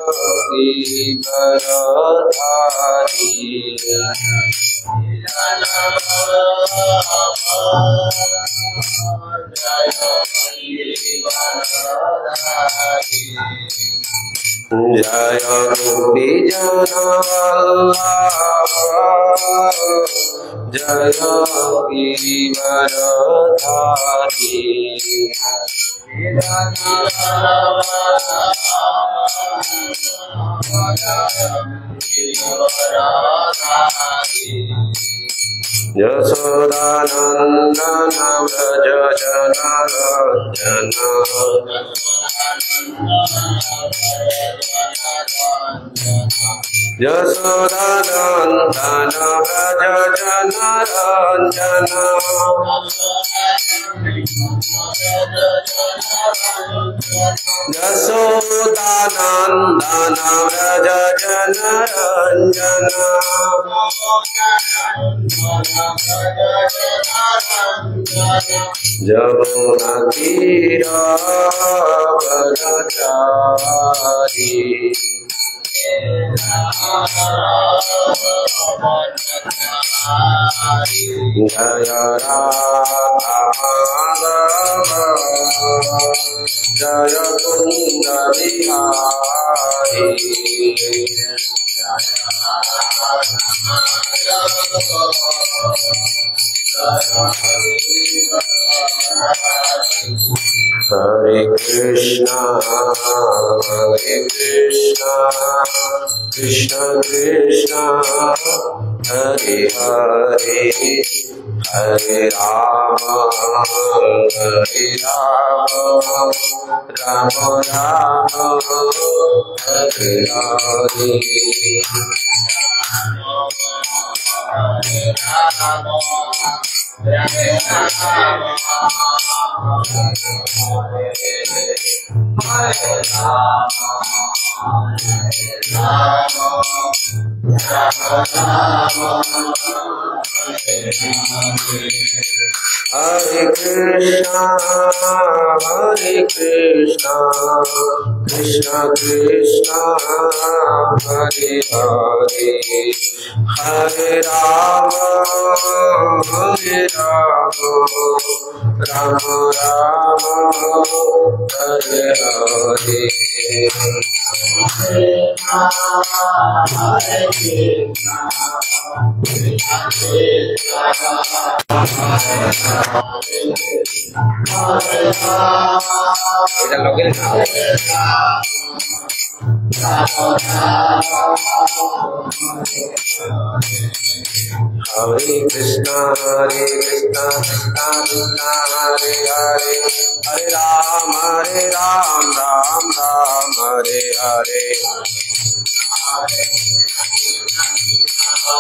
जय गोपी जय गिरिवरधारी यशोदानंदन व्रज जनार्दन यशोदानंदन व्रज जनार्दन यशोदानंदन व्रज जनार्दन जमुना तीरा वरचारी जय राधा जय कुंद Bihari Hare Krishna, Krishna Krishna, Hare Hare, Hare Rama, Rama Rama, Hare Hare. Hare Krishna, Krishna Krishna, Hare Hare, Hare Rama, Rama Rama, Hare Hare. এটা লোকের Hare Krishna, Krishna Krishna, Hare Hare, Hare Ram, Ram Ram, Hare Hare. Hare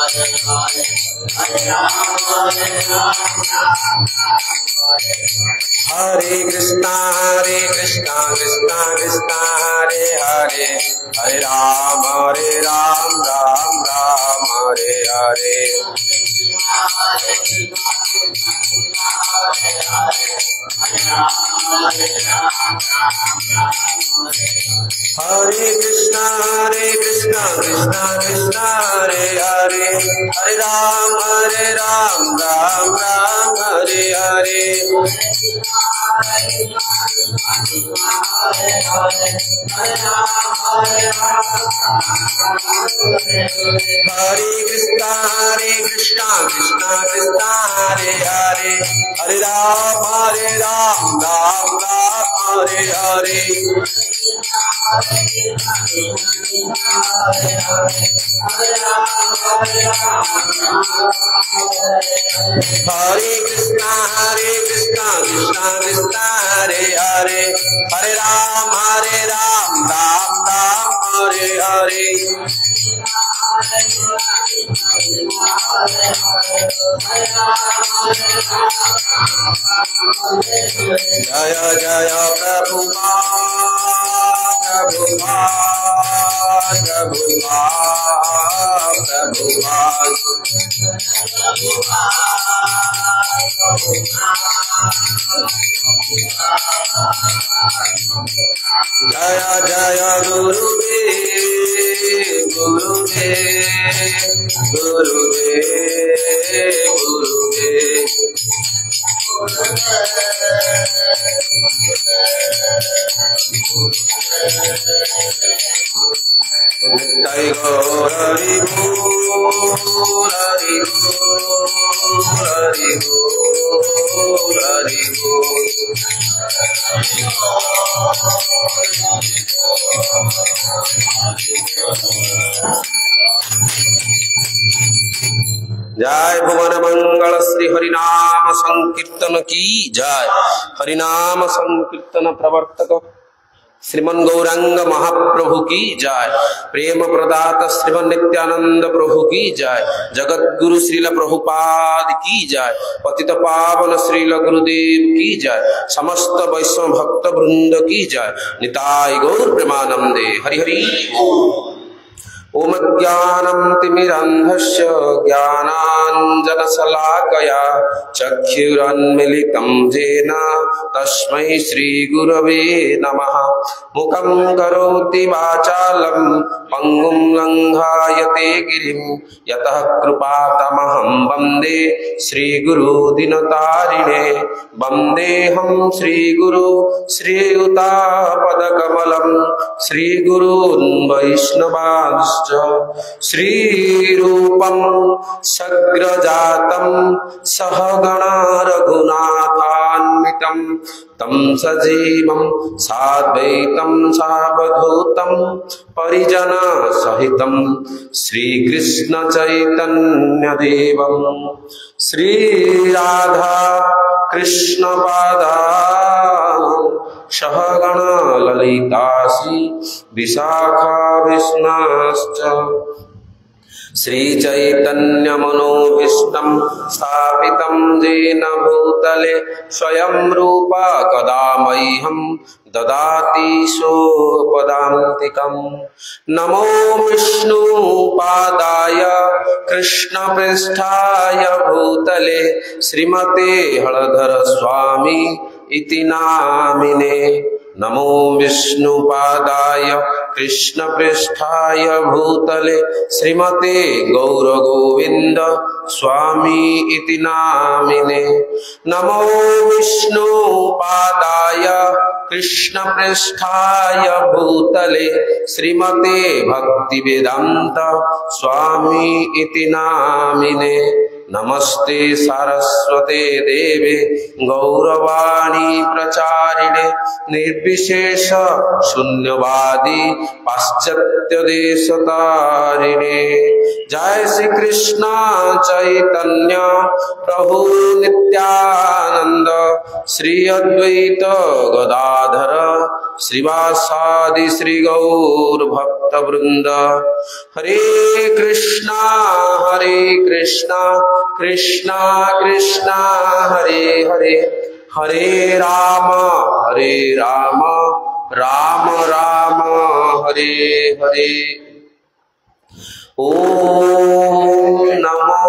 Krishna, Krishna Krishna, Hare Hare, Hare Ram, Ram Ram, Hare Hare. Hare Krishna, Krishna Krishna, Hare Hare, Hare Ram, Ram Ram, Hare Hare. Hare Krishna, Krishna Krishna, Hare Hare, Hare Ram, Ram Ram, Hare Hare. Hare Krishna, Krishna Krishna, Hare Hare, Hare Ram, Ram Ram, Hare Hare. Jaya Jaya Prabhupada, Prabhupada, Prabhupada. Jaya Jaya Gurudev, नित्य गौर हरि बोल हरि बोल हरि बोल हरि बोल। जय भुवन मंगल श्री हरिनाम संकीर्तन की जय। हरिनाम संकीर्तन प्रवर्तक श्रीमन गौरांग महाप्रभु की जय। प्रेम प्रदाता श्रीमन नित्यानंद प्रभु की जय। जगत गुरु श्रील प्रभुपाद की जय। पतित पावन श्रील गुरुदेव की जय। समस्त वैष्णव भक्त वृंद की जय। निताय गौर प्रेमानंदे हरि हरि बोल। ओम ज्ञानं तिमिरन्धस्य ज्ञानाञ्जनशलाकया चक्षुरुन्मीलितं येन तस्मै श्रीगुरवे नमः। मुखं करोति वाचालं पङ्गुं लङ्घयते गिरिं यतः कृपातमहं वन्दे श्रीगुरु दीनतारिणे। वन्देऽहं श्रीगुरु श्रीयुतापदकमलं श्रीगुरून् वैष्णवांश्च श्रीरूपं सग्रजातं सहगण रघुनाथान्वितं तं सजीवं साद्वैतं सावधूतं परिजन सहितं श्रीकृष्ण चैतन्यदेवं श्रीराधा कृष्ण पादान् सहगण ललिता श्री विशाखा विष्णुश्च श्रीचैतन्य मनोभीष्टं स्थापितं येन भूतले स्वयं रूपा कदा मह्यं ददाति सोपदान्तिकम्। नमो विष्णुपादाय कृष्णपृष्ठाय भूतले श्रीमते हलधर स्वामी इति नामिने। नमो विष्णुपादाय कृष्णपृष्ठाय भूतले श्रीमते गौरगोविंद स्वामी इति नामिने। नमो विष्णुपादाय कृष्णपृष्ठाय भूतले श्रीमते भक्तिवेदांत स्वामी इति नामिने। नमस्ते सारस्वते देवे गौरवाणी प्रचारिणे निर्विशेष शून्यवादी पाश्चात्य देशतारिणे। जय श्री कृष्ण चैतन्य प्रभु नित्यानंद श्री अद्वैत गदाधर श्रीवासादि श्री गौर भक्त वृंद। हरे कृष्णा कृष्णा कृष्णा हरे हरे हरे राम राम राम हरे हरे। ओम नमो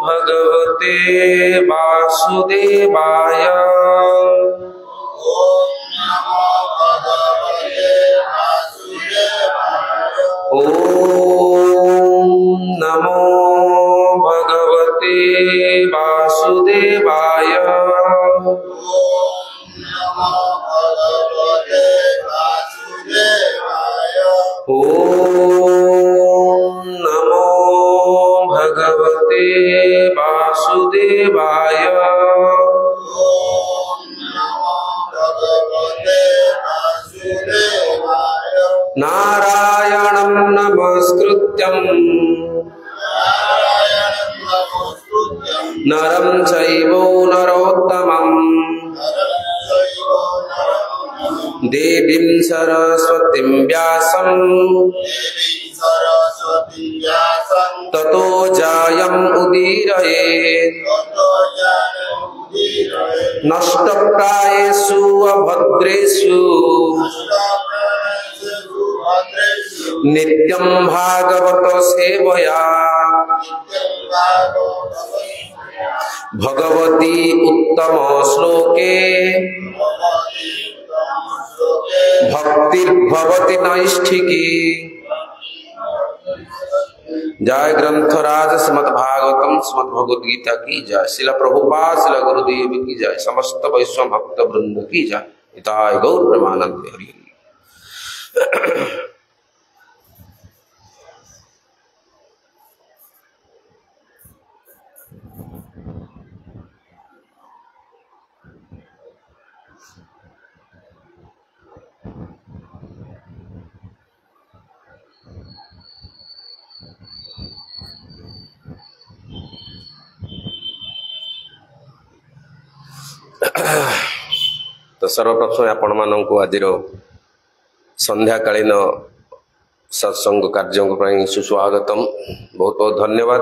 भगवते वासुदेवाय। ओम नमो भगवते वासुदेवाय। ओम नमो भगवते वासुदेवाय। नारायणं नमस्कृत्यं नरं चैव नरोत्तमं देवीं सरस्वतीं व्यासं ततो जायम् उदीरयेत्। नष्टप्रायेषु अभद्रेषु नित्यं भागवत सेवया भगवती उत्तम श्लोके भक्तिर्भवति नैष्ठिकी। जय ग्रंथराज श्रीमद्भागवतम श्रीमद्भगवद गीता की जय। शिला प्रभुपाद शिला गुरुदेव की जय। समस्त वैष्णव भक्त वृंद की जय। हिताय गौर प्रेमानंद हरि हरि। तो सर्वप्रथम आपण मानक आज संध्याकालीन सत्संग कार्य सुस्वागतम बहुत बहुत धन्यवाद।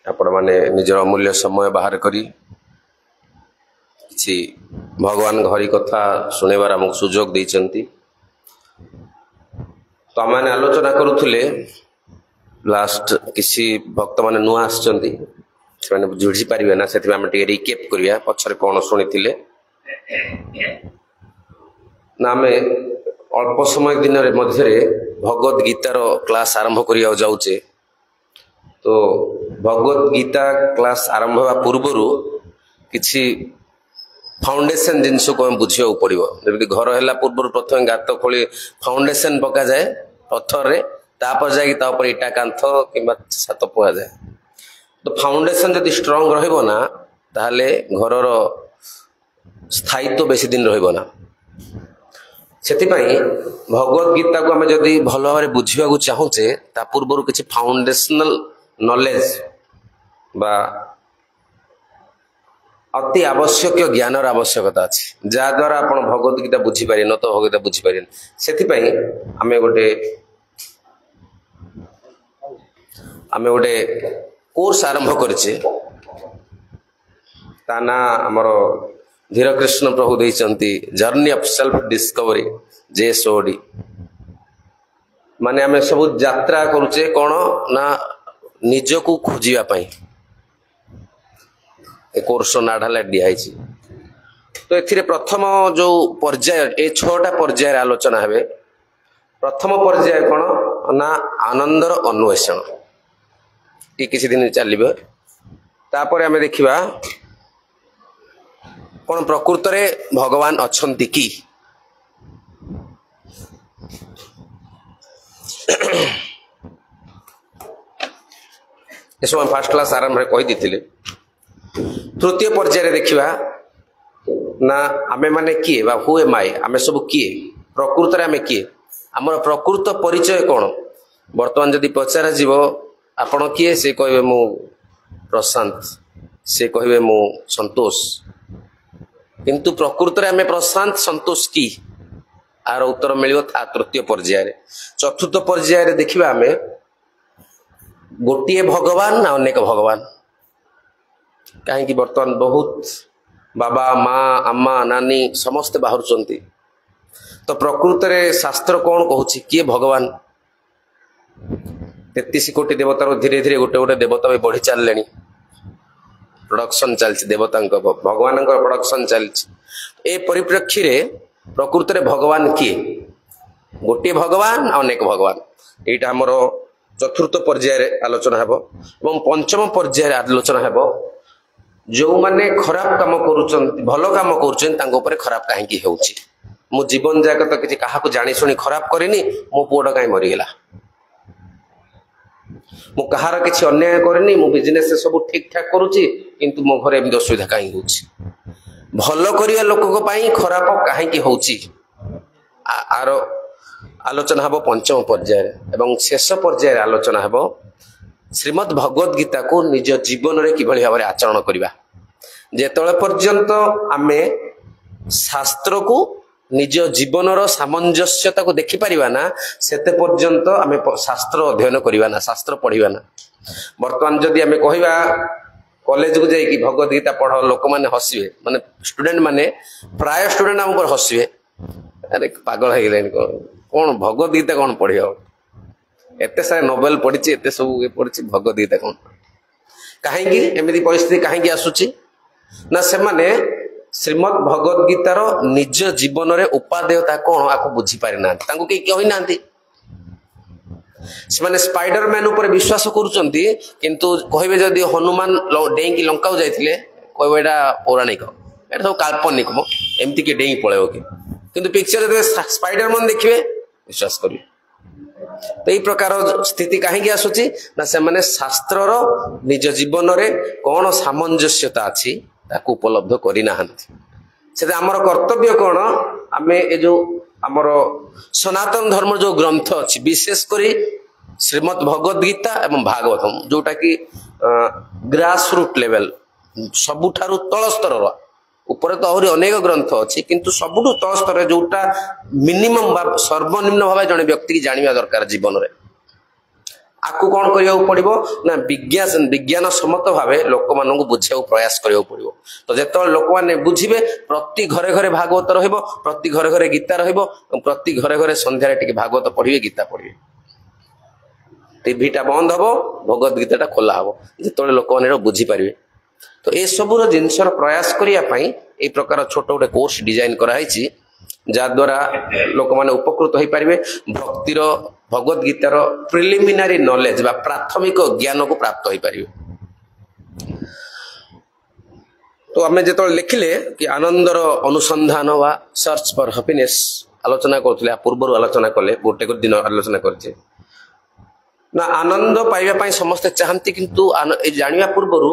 आपण माने निजर अमूल्य समय बाहर करी किसी भगवान हरि कथा शुणेबार आमको सुजोग देइचंती। तो आम मैंने आलोचना करुले लास्ट किसी भक्त मैंने नुआ आसचंती से जुझी पारे ना से रिकेप करिया पछरे कौन शुणी ना आम अल्प समय दिन मध्य भगवत गीतार क्लास आरंभ करिया जाऊचे। तो भगवत गीता क्लास आरंभ होगा पूर्वर किसी फाउंडेशन जिनस को बुझा पड़ो जमी घर है पूर्व प्रथम गात खोली फाउंडेशन पका जाए पत्थर रे तापर जापर इटा कांथ कि छात पुआ जाए। तो फाउंडेशन जदि स्ट्रांग रहिबो ना ताहले घरर स्थायित्व बेसी दिन रहिबो ना। सेतिपई भगवत गीता को आम जदि भल भाव बुझा चाहूचे ता पूर्व किसी फाउंडेशनल नॉलेज बा अति आवश्यक ज्ञानर आवश्यकता अच्छी जहाद्वारा आप भगवत गीता बुझीपारे न तो भगवत गीता बुझीपारे से आम गोटे कोर्स आरंभ करें ता ना आमर धीर कृष्ण प्रभु देइचंती journey of self discovery JSOD माने आम सब यात्रा करुचे कौन ना निजको खोजिया पाई कोर्स नाढ़ा दिखाई। तो ए प्रथम जो पर्याय ए 6टा पर्याय आलोचना है। प्रथम पर्याय कौन ना आनंदर अन्वेषण ये किसी दिन चलो। तापर आम देखा कौन प्रकृत रे भगवान अछंती कि समय फास्ट क्लास आरंभ कही दी। तृतीय पर्याय देखा ना आमे माने किए बा हु एम आई आमे सब किए प्रकृत रे आमे किए आमर प्रकृत परिचय कौन वर्तमान जदि पचारा जीव आपण किए से कहे मु प्रशांत से कहे मु संतोष किंतु प्रकृत रे आमे प्रशांत संतोष की आर उत्तर मिलियो तृतीय पर्याय। चतुर्थ पर्याय देखिबा आमे गोटिए भगवान ना अनेक भगवान कहीं बर्तमान बहुत बाबा माँ आमा नानी समस्ते बाहर चंती। तो प्रकृत रे शास्त्र कौन कहूँ किए भगवान 33 कोटी देवतार धीरे धीरे गोटे गोटे देवता भी बढ़ी चलले प्रोडक्शन चलती देवता भगवान प्रोडक्शन चलती। ए परिप्रेक्षी रे प्रकृत रे भगवान किए गोटे भगवान अनेक भगवान यहाँ आमर चतुर्थ पर्याय आलोचना हेबो। एवं पंचम पर्याय आलोचना हेबो जो माने खराब काम करूचंती भलो काम करूचंती तांको ऊपर खराब काहेकि होउची। मु जीवन जाक तो किसी काहाकू जानी सुनी खराब करिनी मो पुओटा काई मरिगला मु कहार किसी अन्याय करिनी मु बिजनेस सब ठीक ठाक करूची किंतु मो घरे एमि असुविधा काई होउची। भलो करिया लोक को पाई खराब काहेकि होउची आरो आलोचना हबो पंचम पर्याय। एवं शेष पर्याय आलोचना हबो श्रीमद् भगवत गीता को निज जीवन रे किभଳି भाବରେ आचरण करिबा। जेतळे पर्यंत आमे शास्त्र को निज जीवनर सामंजस्यता को देखि परिबा ना सेते पर्यंत आमे शास्त्र अध्ययन करिबा ना शास्त्र पढ़िबा ना। वर्तमान जदि आमे कहिबा कॉलेज को जाई कि भगवत गीता पढ़ो लोक माने हसिबे माने स्टूडेंट माने प्राय स्टूडेंट हम पर हसिबे अरे पागल हे गेलेन कोन भगवत गीता कोन पढ़ियो एते सारे नोवेल पढ़ी एते सब पढ़ी भगवत गीता कौन कहीं एमती परिस्थिति कहीं आसूची ना से माने श्रीमद् भगवत गीतार निज जीवन रे उपादेयता कौन आपको बुझी पारि ना तांको के कहि नांती। से माने स्पाइडरमैन ऊपर विश्वास करूचंती किंतु कहबे जदि हनुमान डेई की लंका जाइथिले कहबे एटा पौराणिक एटा सब काल्पनिक मो एमती के डेई पळेओ किंतु पिक्चर स्पाइडरमैन देखिए विश्वास करिए। तो यही प्रकार स्थिति कहीं आसूची ना से माने शास्त्रर निज जीवन रे कौन सामंजस्यता अच्छी ताकू उपलब्ध करना से आमर कर्तव्य कौन आम ए जो आमर सनातन धर्म जो ग्रंथ अच्छी विशेष करी श्रीमद् भगवद गीता एवं भागवतम जोटा कि ग्रास रूट लेवल सबुठारु तल स्तर ऊपर तो आहरी अनेक ग्रंथ अच्छी किंतु सबुठु तल स्तर जोटा मिनिमम सर्वनिम्न भाव जड़े व्यक्ति की जानिबा दरकार जीवन रे आपको कौन करिया पड़िबो ना विज्ञान सम्मत भाव लोक मानू बुझाऊ प्रयास करिया पड़िबो। तो जेतो लोक माने बुझिबे प्रति घरे घरे भागवत रहिबो प्रति घरे घरे गीता रहिबो प्रति घरे घरे संध्या टिके भागवत पढ़िबे गीता पढ़िबे टीवीटा बंद हबो भगवत गीताटा खोला हबो जेतो लोक माने बुझी पारिबे। तो ए सबुर जिनसर प्रयास करिया पई ए प्रकार छोट गोटे कोर्स डिजाइन कराई जा द्वारा लोक माने उपकृत होई पारिबे भक्तिर भगवत गीतार प्रिलिमिनारी नॉलेज बा प्राथमिक ज्ञान को प्राप्त होई पारिबे। तो आमे जेतो लिखिले कि आनंदर अनुसंधान वा सर्च फॉर हैप्पीनेस आलोचना करथले पूर्व आलोचना कले गोटे दिन आलोचना करछे ना आनंद पाइबा पई समस्त चाहंती किंतु जानिबा पूर्वरु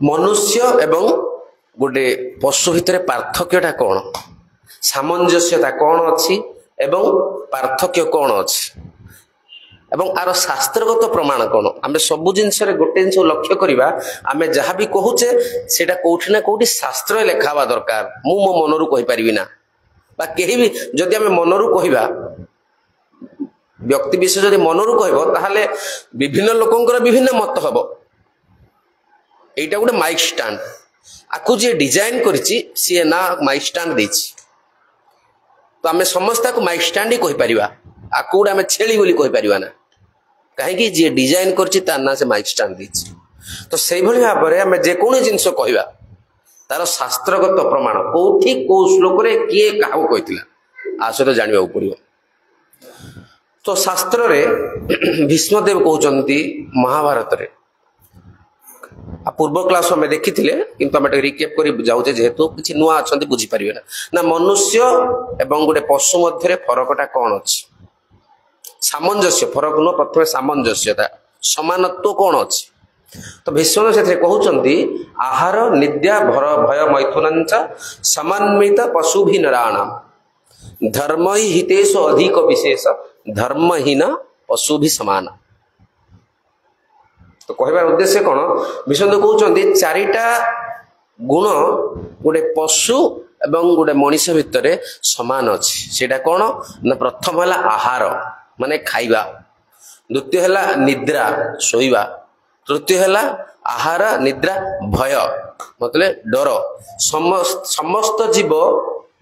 मनुष्य एवं गोटे पशु भितर पार्थक्यटा कौन सामंजस्यता कौन अच्छी एवं पार्थक्य कौन अच्छी एवं आर शास्त्रगत प्रमाण कौन आम सबु जिनस गोटे जिन लक्ष्य करवा आम जहाँ भी कहूचे सेटा कोठी ना कोठी शास्त्र लेखा हवा दरकार मु मो मनरू कहि परिबि ना बा केही भी जदि आम मनरू कहवा व्यक्ति विशेष जदि मनरू कहबो ताहाले विभिन्न लोकंकर विभिन्न मत हबो एटा गोटे माइक स्टैंड आकु जे डिजाइन करिछि सी ना माइक स्टैंड देछि तो आमे समस्त को माइक स्टैंड ही कहि परिबा आकु गोटे आमे छेली बोली कहि परिबा ना काहे कि जे डिजाइन करछि ता ना से माइक स्टैंड देछि। तो सेहि भली भाबरे आमे जे कोन जिंस कहबा तार शास्त्रगत प्रमाण कोठी को श्लोक रे किए काहू कहितला आसरे जानिबा पड़िबो। तो शास्त्र रे भीष्मदेव कहउचंती महाभारत रे पूर्व क्लास में देखी किंतु आम रिकेप कर जाऊे जेहेतु किसी नुआ अच्छा बुझी पारे ना मनुष्य एवं गोटे पशु मध्य फरकटा कौन अच्छी सामंजस्य फरक नुह प्रथम सामंजस्यता समानत्व कौन अच्छी। तो भीष्म से कहते आहार निद्रा भय मैथुन समन्वित पशुभि नराणाम धर्म हितेश अधिक विशेष धर्महीन पशुभि समान। तो कहबार उद्देश्य कौन विष्णु कहते चारिटा गुण गोटे पशु एवं गोटे मनीष भितर समान अच्छी सेटा कौन ना प्रथम है आहार माने खाइबा द्वितीय है निद्रा शोइबा तृतीय है आहार निद्रा भय मतलब डर समस्त जीव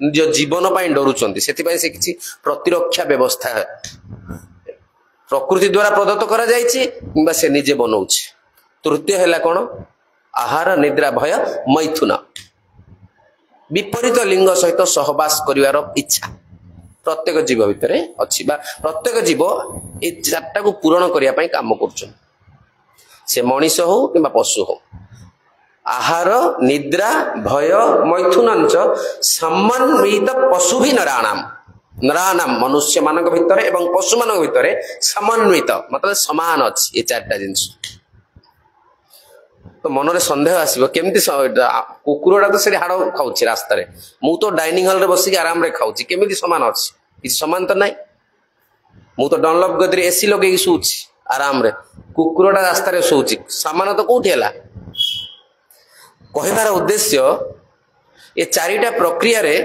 निज जीवन पर डरुचंती से किसी प्रतिरक्षा व्यवस्था प्रकृति द्वारा प्रदत्त करा जायछि किंबा से निजे बनाउछि। तृतीय है कौन आहार निद्रा भय मैथुन विपरीत लिंग सहित सहवास करिवार इच्छा प्रत्येक जीव भितर अच्छी प्रत्येक जीव ए चारटा को पूरण करिया पई काम करछन से मनीष हो कि पशु हो। आहार निद्रा भय मैथुन समन्वित पशुभि नराणाम नराणाम मनुष्य मान भितर एवं पशु मान भितर समन्वित मतलब समान अच्छी ये चारटा जिनस। तो मन में सन्देह आसो केमती कुकुरटा तो से हाड़ खाऊ रास्ता मु तो डाइनिंग हॉल रे बसिक आराम रे खाऊची केमिति समान अच्छी किसी समान तो नाई मु तो डनलप गदरी एसी लगे शोची आराम रे कुकुरटा रास्ता रे शोची समान तो कोठी है कहबार उद्देश्य ये चारिटा प्रक्रिया रे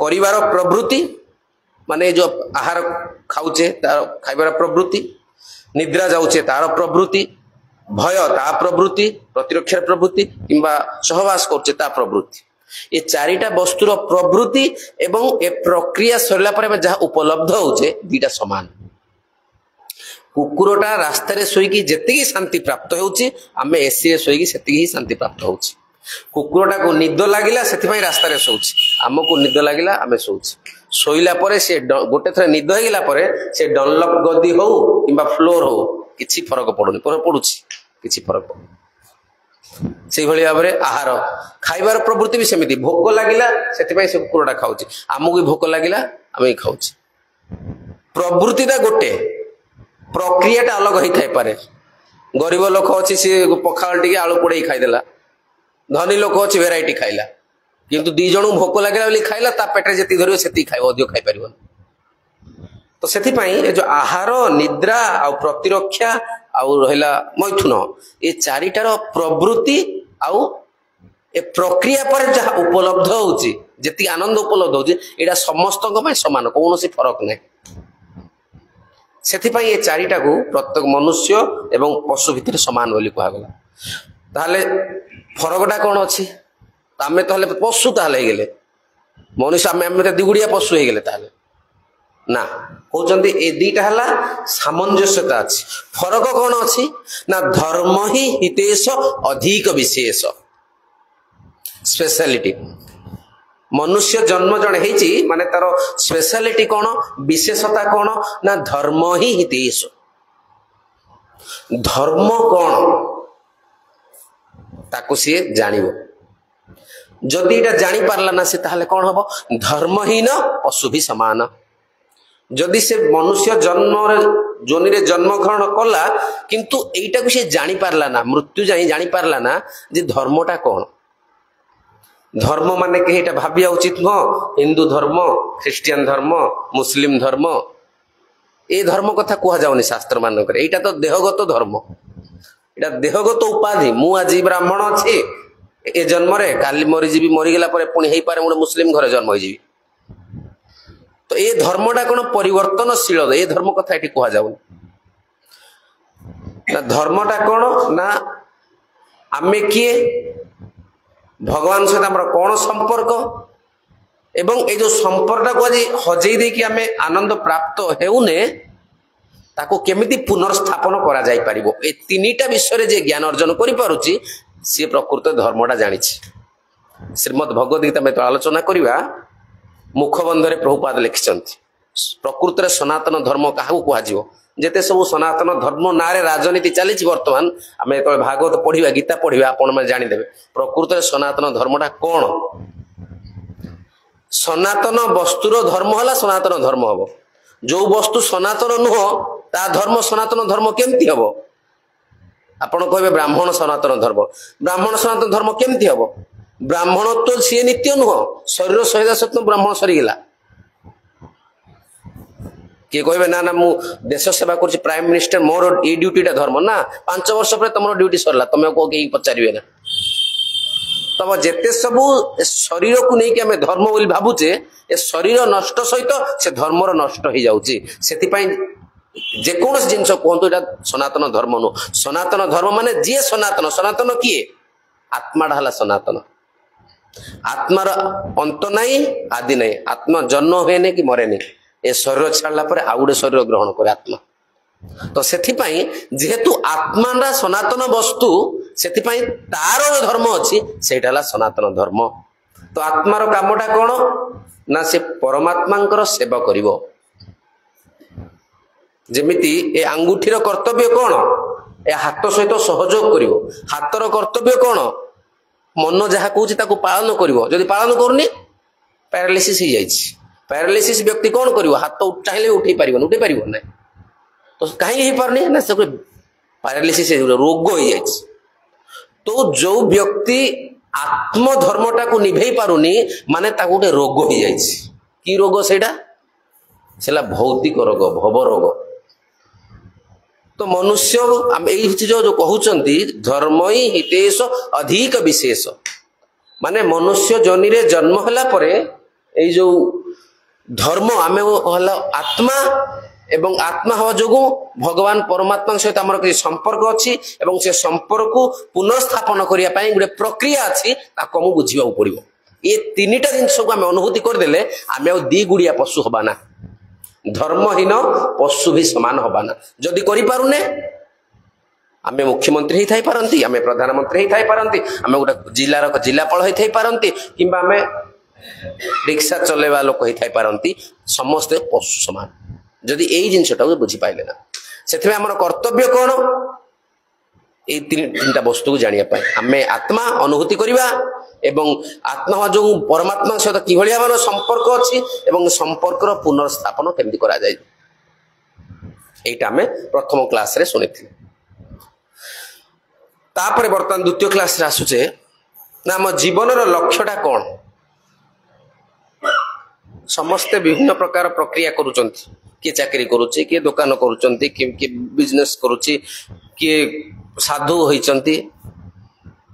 करिवार प्रवृत्ति माने जो आहार खाऊचे तार खाइबार प्रवृत्ति निद्रा जाऊचे तार प्रवृत्ति भय ता प्रवृत्ति प्रतिरक्षा प्रवृत्ति किंबा सहवास करचे ता प्रवृत्ति ये चारिटा वस्तुर प्रवृत्ति एवं ए प्रक्रिया सरला पर जहाँ उपलब्ध होचे दीटा समान। कुकुरटा रास्ता रे सोईकी जेतिकी शांति प्राप्त होउची आमे एसी रे सोईकी सेतिकी ही शांति प्राप्त होउची। कुकुरटा को निद लागिला सेतिपई रास्ता रे सोउची हमको निद लागिला आमे सोउची सोइला परे से गोटे थरे निद हेगिला परे से डनलप गदी हो किंबा फ्लोर हो किछि फरक पड़ुनी पर पड़ुची किछि फरक पड़ुनी। से भाव में आहार खाइबार प्रवृत्ति भी सेमती भोक लगिला से कुकुरटा खाऊँ आमको भी भोक लगिला आम खाऊ प्रवृत्तिटा गोटे प्रक्रियाटा अलग होता है गरीब लोक अच्छी सी पखाल टी आलू पोड़े खाईदेला धनी लोक अच्छी भेराइटी खाइला किंतु दी जन भोक लगे खाइला पेटे जी धर से खाइब अधिक खाई पार तो से जो आहार निद्रा आ प्रतिरक्षा आउ रहा मैथुन ये चारिटार प्रवृत्ति आउ ए प्रक्रिया पर जहाँ उपलब्ध होची जेती आनंद उपलब्ध होची एटा समस्त समान कौन फरक नहीं से ये चारिटा को प्रत्येक मनुष्य एवं पशु भितर समान बोली कहगला ताहले फरकटा कौन अच्छी आम तो पशु ताहले गले मनुष्य आम दिगुड़िया पशु हो गले ताहले ना कहते ए दीटा है सामंजस्यता अच्छी फरक कौन अच्छी ना धर्म ही हितेश अधिक विशेष स्पेशलिटी मनुष्य जन्म जड़े होती माने तार स्पेशलिटी कौन विशेषता कौन ना धर्म ही हितेश धर्म कौन ताकू सी जानिबो जदि एटा जानी पारला ना से ताहले कौन हबो धर्महीन पशु भी समान जदि से मनुष्य जन्म जोनि रे जन्म ग्रहण कला किंतु एटा को से जानी पारला ना मृत्यु जाई जानी पारला ना जे धर्मटा कौन धर्म माने के एटा भाबिया उचित न हिंदू धर्म ख्रिस्टियन धर्म मुस्लिम धर्म ए धर्म कथा कह जाउनी शास्त्र मानक रे एटा तो देहगत धर्म एटा देहगत उपाधि मु आज ब्राह्मण अछि ए जन्म रे काली मरि जीवी मरि गेला परे पुणी हेई पारे मोर मुस्लिम घरे जन्म होई जीवी तो ये धर्मटा कौन परिवर्तनशील ये धर्म कथा ये कह जाऊनी ना धर्मटा कौन ना आमे किए भगवान सहित आम कौन संपर्क एवं ये जो संपर्क को आज हजई दे कि आमे आनंद प्राप्त हेउने ताको केमिति पुनर्स्थापन करा जाई परिबो ए तीनिटा विषय रे जे ज्ञान अर्जन करि पारुची से प्रकृत धर्मटा जानिछि श्रीमद् भगवद गीता में तो आलोचना करिवा मुखबंधरे प्रभुपाद लिखिं प्रकृत में सनातन धर्म क्या कह जेते सब सनातन धर्म ना राजनीति चली बर्तमान आम जो भागवत पढ़ा गीता पढ़ा आपण मैंने जानीदे प्रकृत में सनातन धर्मटा कौन सनातन वस्तुर धर्म है सनातन धर्म हम जो वस्तु सनातन नुह ता धर्म सनातन धर्म केमती हम आपण कहे ब्राह्मण सनातन धर्म ब्राह्मण सनातन धर्म केमती हम ब्राह्मणत्व सी नित्य नुह शरीर सहिदा सत्व ब्राह्मण सरीगला किए कहे ना ना मु देश सेवा कर प्राइम मिनिस्टर मोर ये ड्यूटीटा धर्म ना 5 वर्ष पर तुम ड्यूटी सरला तुम को कहीं पचारे ना तब जेते सब शरीर को लेकिन आम धर्म बोली भावुचे ए शरीर नष्ट सहित से धर्मर नष्ट हो जाऊँगी जेकोसी जिनस कहतु यहाँ सनातन धर्म नुह सनातन धर्म माने जी सनातन सनातन किए आत्माटा है सनातन आत्मार अंत नहीं आदि नहीं आत्मा जन्म हुए नहीं कि मरे नहीं ए शरीर छाड़ला पर आउ गोटे शरीर ग्रहण करे आत्मा तो सेथिपाई जेहेतु आत्मा सनातन वस्तु सेथिपाई तार धर्म अच्छी सेटा हला सनातन धर्म तो आत्मार कामटा कौन ना से परमात्मा सेवा करिवो जेमिति ए आंगुठीर कर्तव्य कौन ए हाथ सहित सहयोग करिवो हाथर कर्तव्य कौन मन जहाँ कहूँ पालन करिवो जदि पालन करनी पैरालिसिस हो जाइए पैरालिसिस व्यक्ति कौन करिवो हाथ चाहिए उठे पार उठे पार ना तो कहीं हो पारनी ना सब पैरालिसिस रोग हो जाए तो जो व्यक्ति आत्मधर्मटा को निभे पारुनी माने ताको गोटे रोग हो जाए कि रोग सेटा भौतिक रोग भव रोग तो मनुष्य जो कहते धर्म ही हितेश अधिक विशेष माने मनुष्य जनी रे जन्म होला परे ए जो धर्म आमे हला आत्मा एवं आत्मा हवा जोगु भगवान परमात्मा सहित आमर कि संपर्क अच्छी एवं से संपर्क को पुनर्स्थापन करिया पई गुटे प्रक्रिया अच्छी ताको हम बुझिबा पड़िबो ये तीनिटा जिनस को आम अनुभूति करदेले आम दी गुड़िया पशु हबा ना धर्महीन पशु भी समान हबा ना जदि करि पारुने आम मुख्यमंत्री ही थाई पारंती आम प्रधानमंत्री ही थाई पारंती आम गोटे जिलार जिलापाल ही थाई पारंती किंबा आम रिक्शा चलेवा लोक ही थाई पारंती समस्ते पशु समान जदि यही जिनसटा बुझी पाइले ना से आमर कर्तव्य कौन ये तीन वस्तु को जानिया आम आत्मा अनुभूति करवा एवं आत्मा जो परमात्मा सहित कि भाव संपर्क अच्छी एवं संपर्कर पुनर्स्थापन केमती करा जाए एटा आम प्रथम क्लास रे शुणी तापर बर्तमान द्वितीय क्लास रे आसुचे ना आम जीवन लक्ष्यटा कौन समस्ते विभिन्न प्रकार प्रक्रिया करुचंती किए चाकरी करुचे किए दुकान करुचंती किए बिजनेस करुची किए साधु होइचंती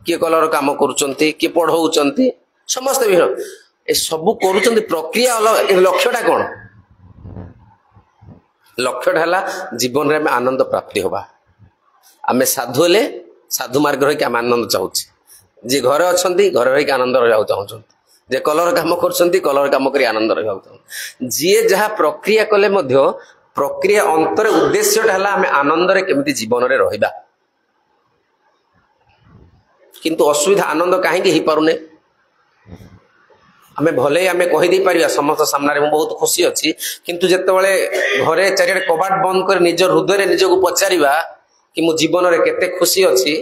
किए कलर काम करुचंती किए पढ़ौचंती समस्ते विभिन्न ए सब करुचंती प्रक्रिया लक्ष्यटा कौन लक्ष्यटा हला जीवन रे आनंद प्राप्ति होबा आमे साधु हेले साधु मार्ग रही आम आनंद चाहूचे जे घरे अछंती घरे रही आनंद रहा चाहूँ जे कलर काम करछंती कलर काम करी आनंद रहा चाहूँ जी जहाँ प्रक्रिया कले मध्य प्रक्रिया अंतर उद्देश्यटा हला आमे आनंद रे केमिति जीवन रे रहिबा किंतु असुविधा आनंद कहीं हो पारुने आमे भले आमे कहि दे परिया समस्त सामने में बहुत खुशी अच्छी किंतु जेतेबेले घरे चारियाडे कबाट बंद कर निज हृदय रे निजको पचारिबा कि मो जीवन रे केते खुशी अच्छी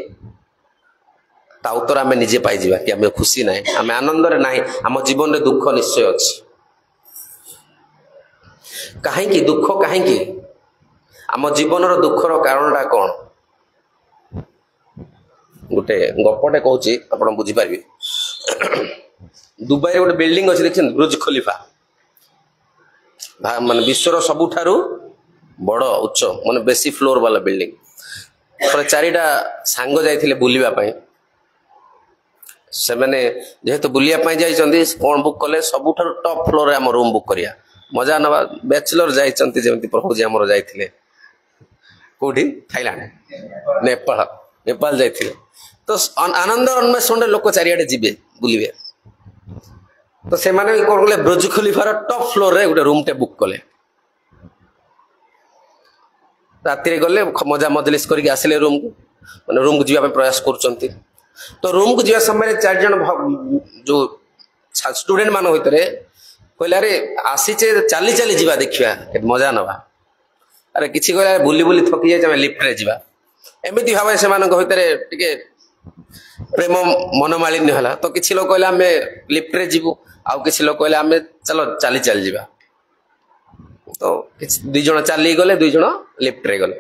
ता उत्तर आमे निजे पाई जिबा कि आमे खुशी नाही आमे आनंद रे नाही आम जीवन रे दुख निश्चय अच्छी कहीं दुख कहीं आम जीवन रो दुखर कारणटा कौन गोटे गपटे कहूँ आप बुझीपारे दुबई गोटे बिल्डिंग अच्छी देखते बुर्ज खलीफा मान विश्वर सबुठारु बड़ उच्च मान बेसी फ्लोर वाला बिल्डिंग पर चारिटा सांग जाइथिले बुलिबा पई से मैंने जेहेतु बुलिया जाइछंती कौन बुक कले सबुठारु टॉप फ्लोर रे हम रूम बुक करिया मजा नवा बैचलर जाइछंती जेमति प्रभु जी हमर जाइथिले कोठी थाईलैंड नेपाल जाइथिले तो आनंद अन्वेषण लोक चारियाडे जीवे बुलिबे तो से माने कोन कले बुर्ज खलीफार टॉप फ्लोर रे गोटे रूम टे बुक कले राति रे गले मजा मजलिस करके आसिले रूम को माने रूम को जीवा प्रयास करचंती तो रूम को जीवा समय चार जन जो स्टूडेंट मान होतरे कहले अरे आसीचे चाली चाली जीवा देखिया मजा नवा अरे किछि कहले बुली बुली थकी जाय लिफ्ट रे जीवा एमिति भाबे से मान होतरे टिके प्रेम मनमालिन्य हला तो किछि लोग कहले आमे लिफ्ट रे जीवु आउ किछि लोग कहले आमे चलो चाली चाली जीवा तो दुई जन चाली गले दुई जन लिफ्ट रे गले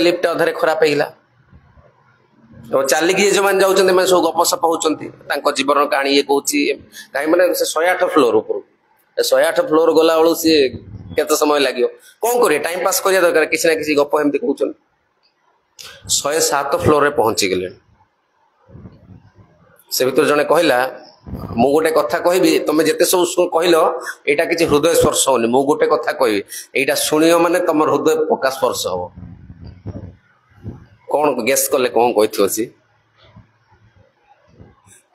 लिफ्ट अधरे खराब हेला तो चालिकी जो मैंने जाऊँ मैं सब गपसप होती जीवन कहानी ये कहूँ कहीं मैंने 108 फ्लोर ऊपर 108 फ्लोर गला बेलू सी केते समय लगे कौन करिए टाइम पास करिया दरकार किसी ना किसी गप एमती कहउछन 107 फ्लोर रे पहुंची गले से भीतर जने कहला मु गोटे कथा कहबी तुम जेते सब कहलो एटा किछि हृदय स्पर्श होनी मु गोटे कथा कहबी एटा सुनियो माने तुम हृदय पक्का स्पर्श हो कौन गेस कले कौन कहिथो सी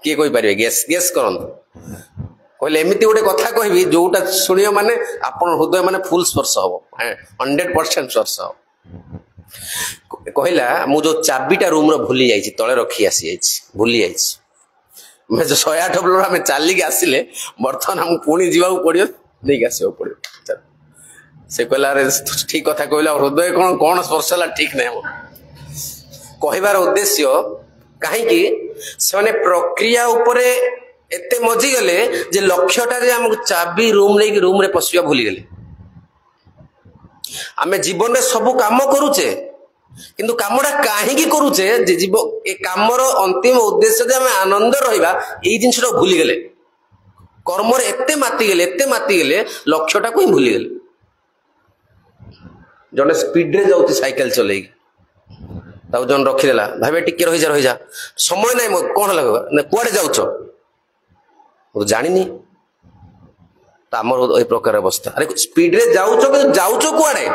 किए कहि पारे गेस करन कहले एमिति गोटे कथा कहबी जोटा सुनियो माने आपन हृदय माने फुल स्पर्श हो 100% स्पर्श हो कहला मु जो चाबीटा रूम रो भूली जाइछि तळे रखी आसी जाइछि भूली जाइछि मैं जो 108 फ्लोर में चाली के आसिले बर्तमान हम पुणी जीवा पड़ियो नहीं आसो पड़ियो से कहला अरे ठीक कथा कहला हृदय कौन कौन स्पर्श है ठीक नहीं कहबार उद्देश्य कहीं से प्रक्रिया उपरे एते मजी गले जे लक्ष्यटा जे हमको चाबी रूम लेके रूम रे पसिया भूली गले आमे जीवन रे सब काम करूचे किंतु कामटा कहीं करूचे जे जीव ए कामर अंतिम उद्देश्य जे हमें आनंद रहिबा एई जिंसटा भूली गले कर्म रे एते माती गले लक्ष्यटा को ही भूली गले जने स्पीड रे जाउती साइकिल चलेगी ताऊ जन रखिदेला भाई टिके रही जा समय नहीं मो कौन लगे कुआडे जाउछ वो जानिनी आमर ए प्रकार अवस्था अरे स्पीड रे जाउछ कुआडे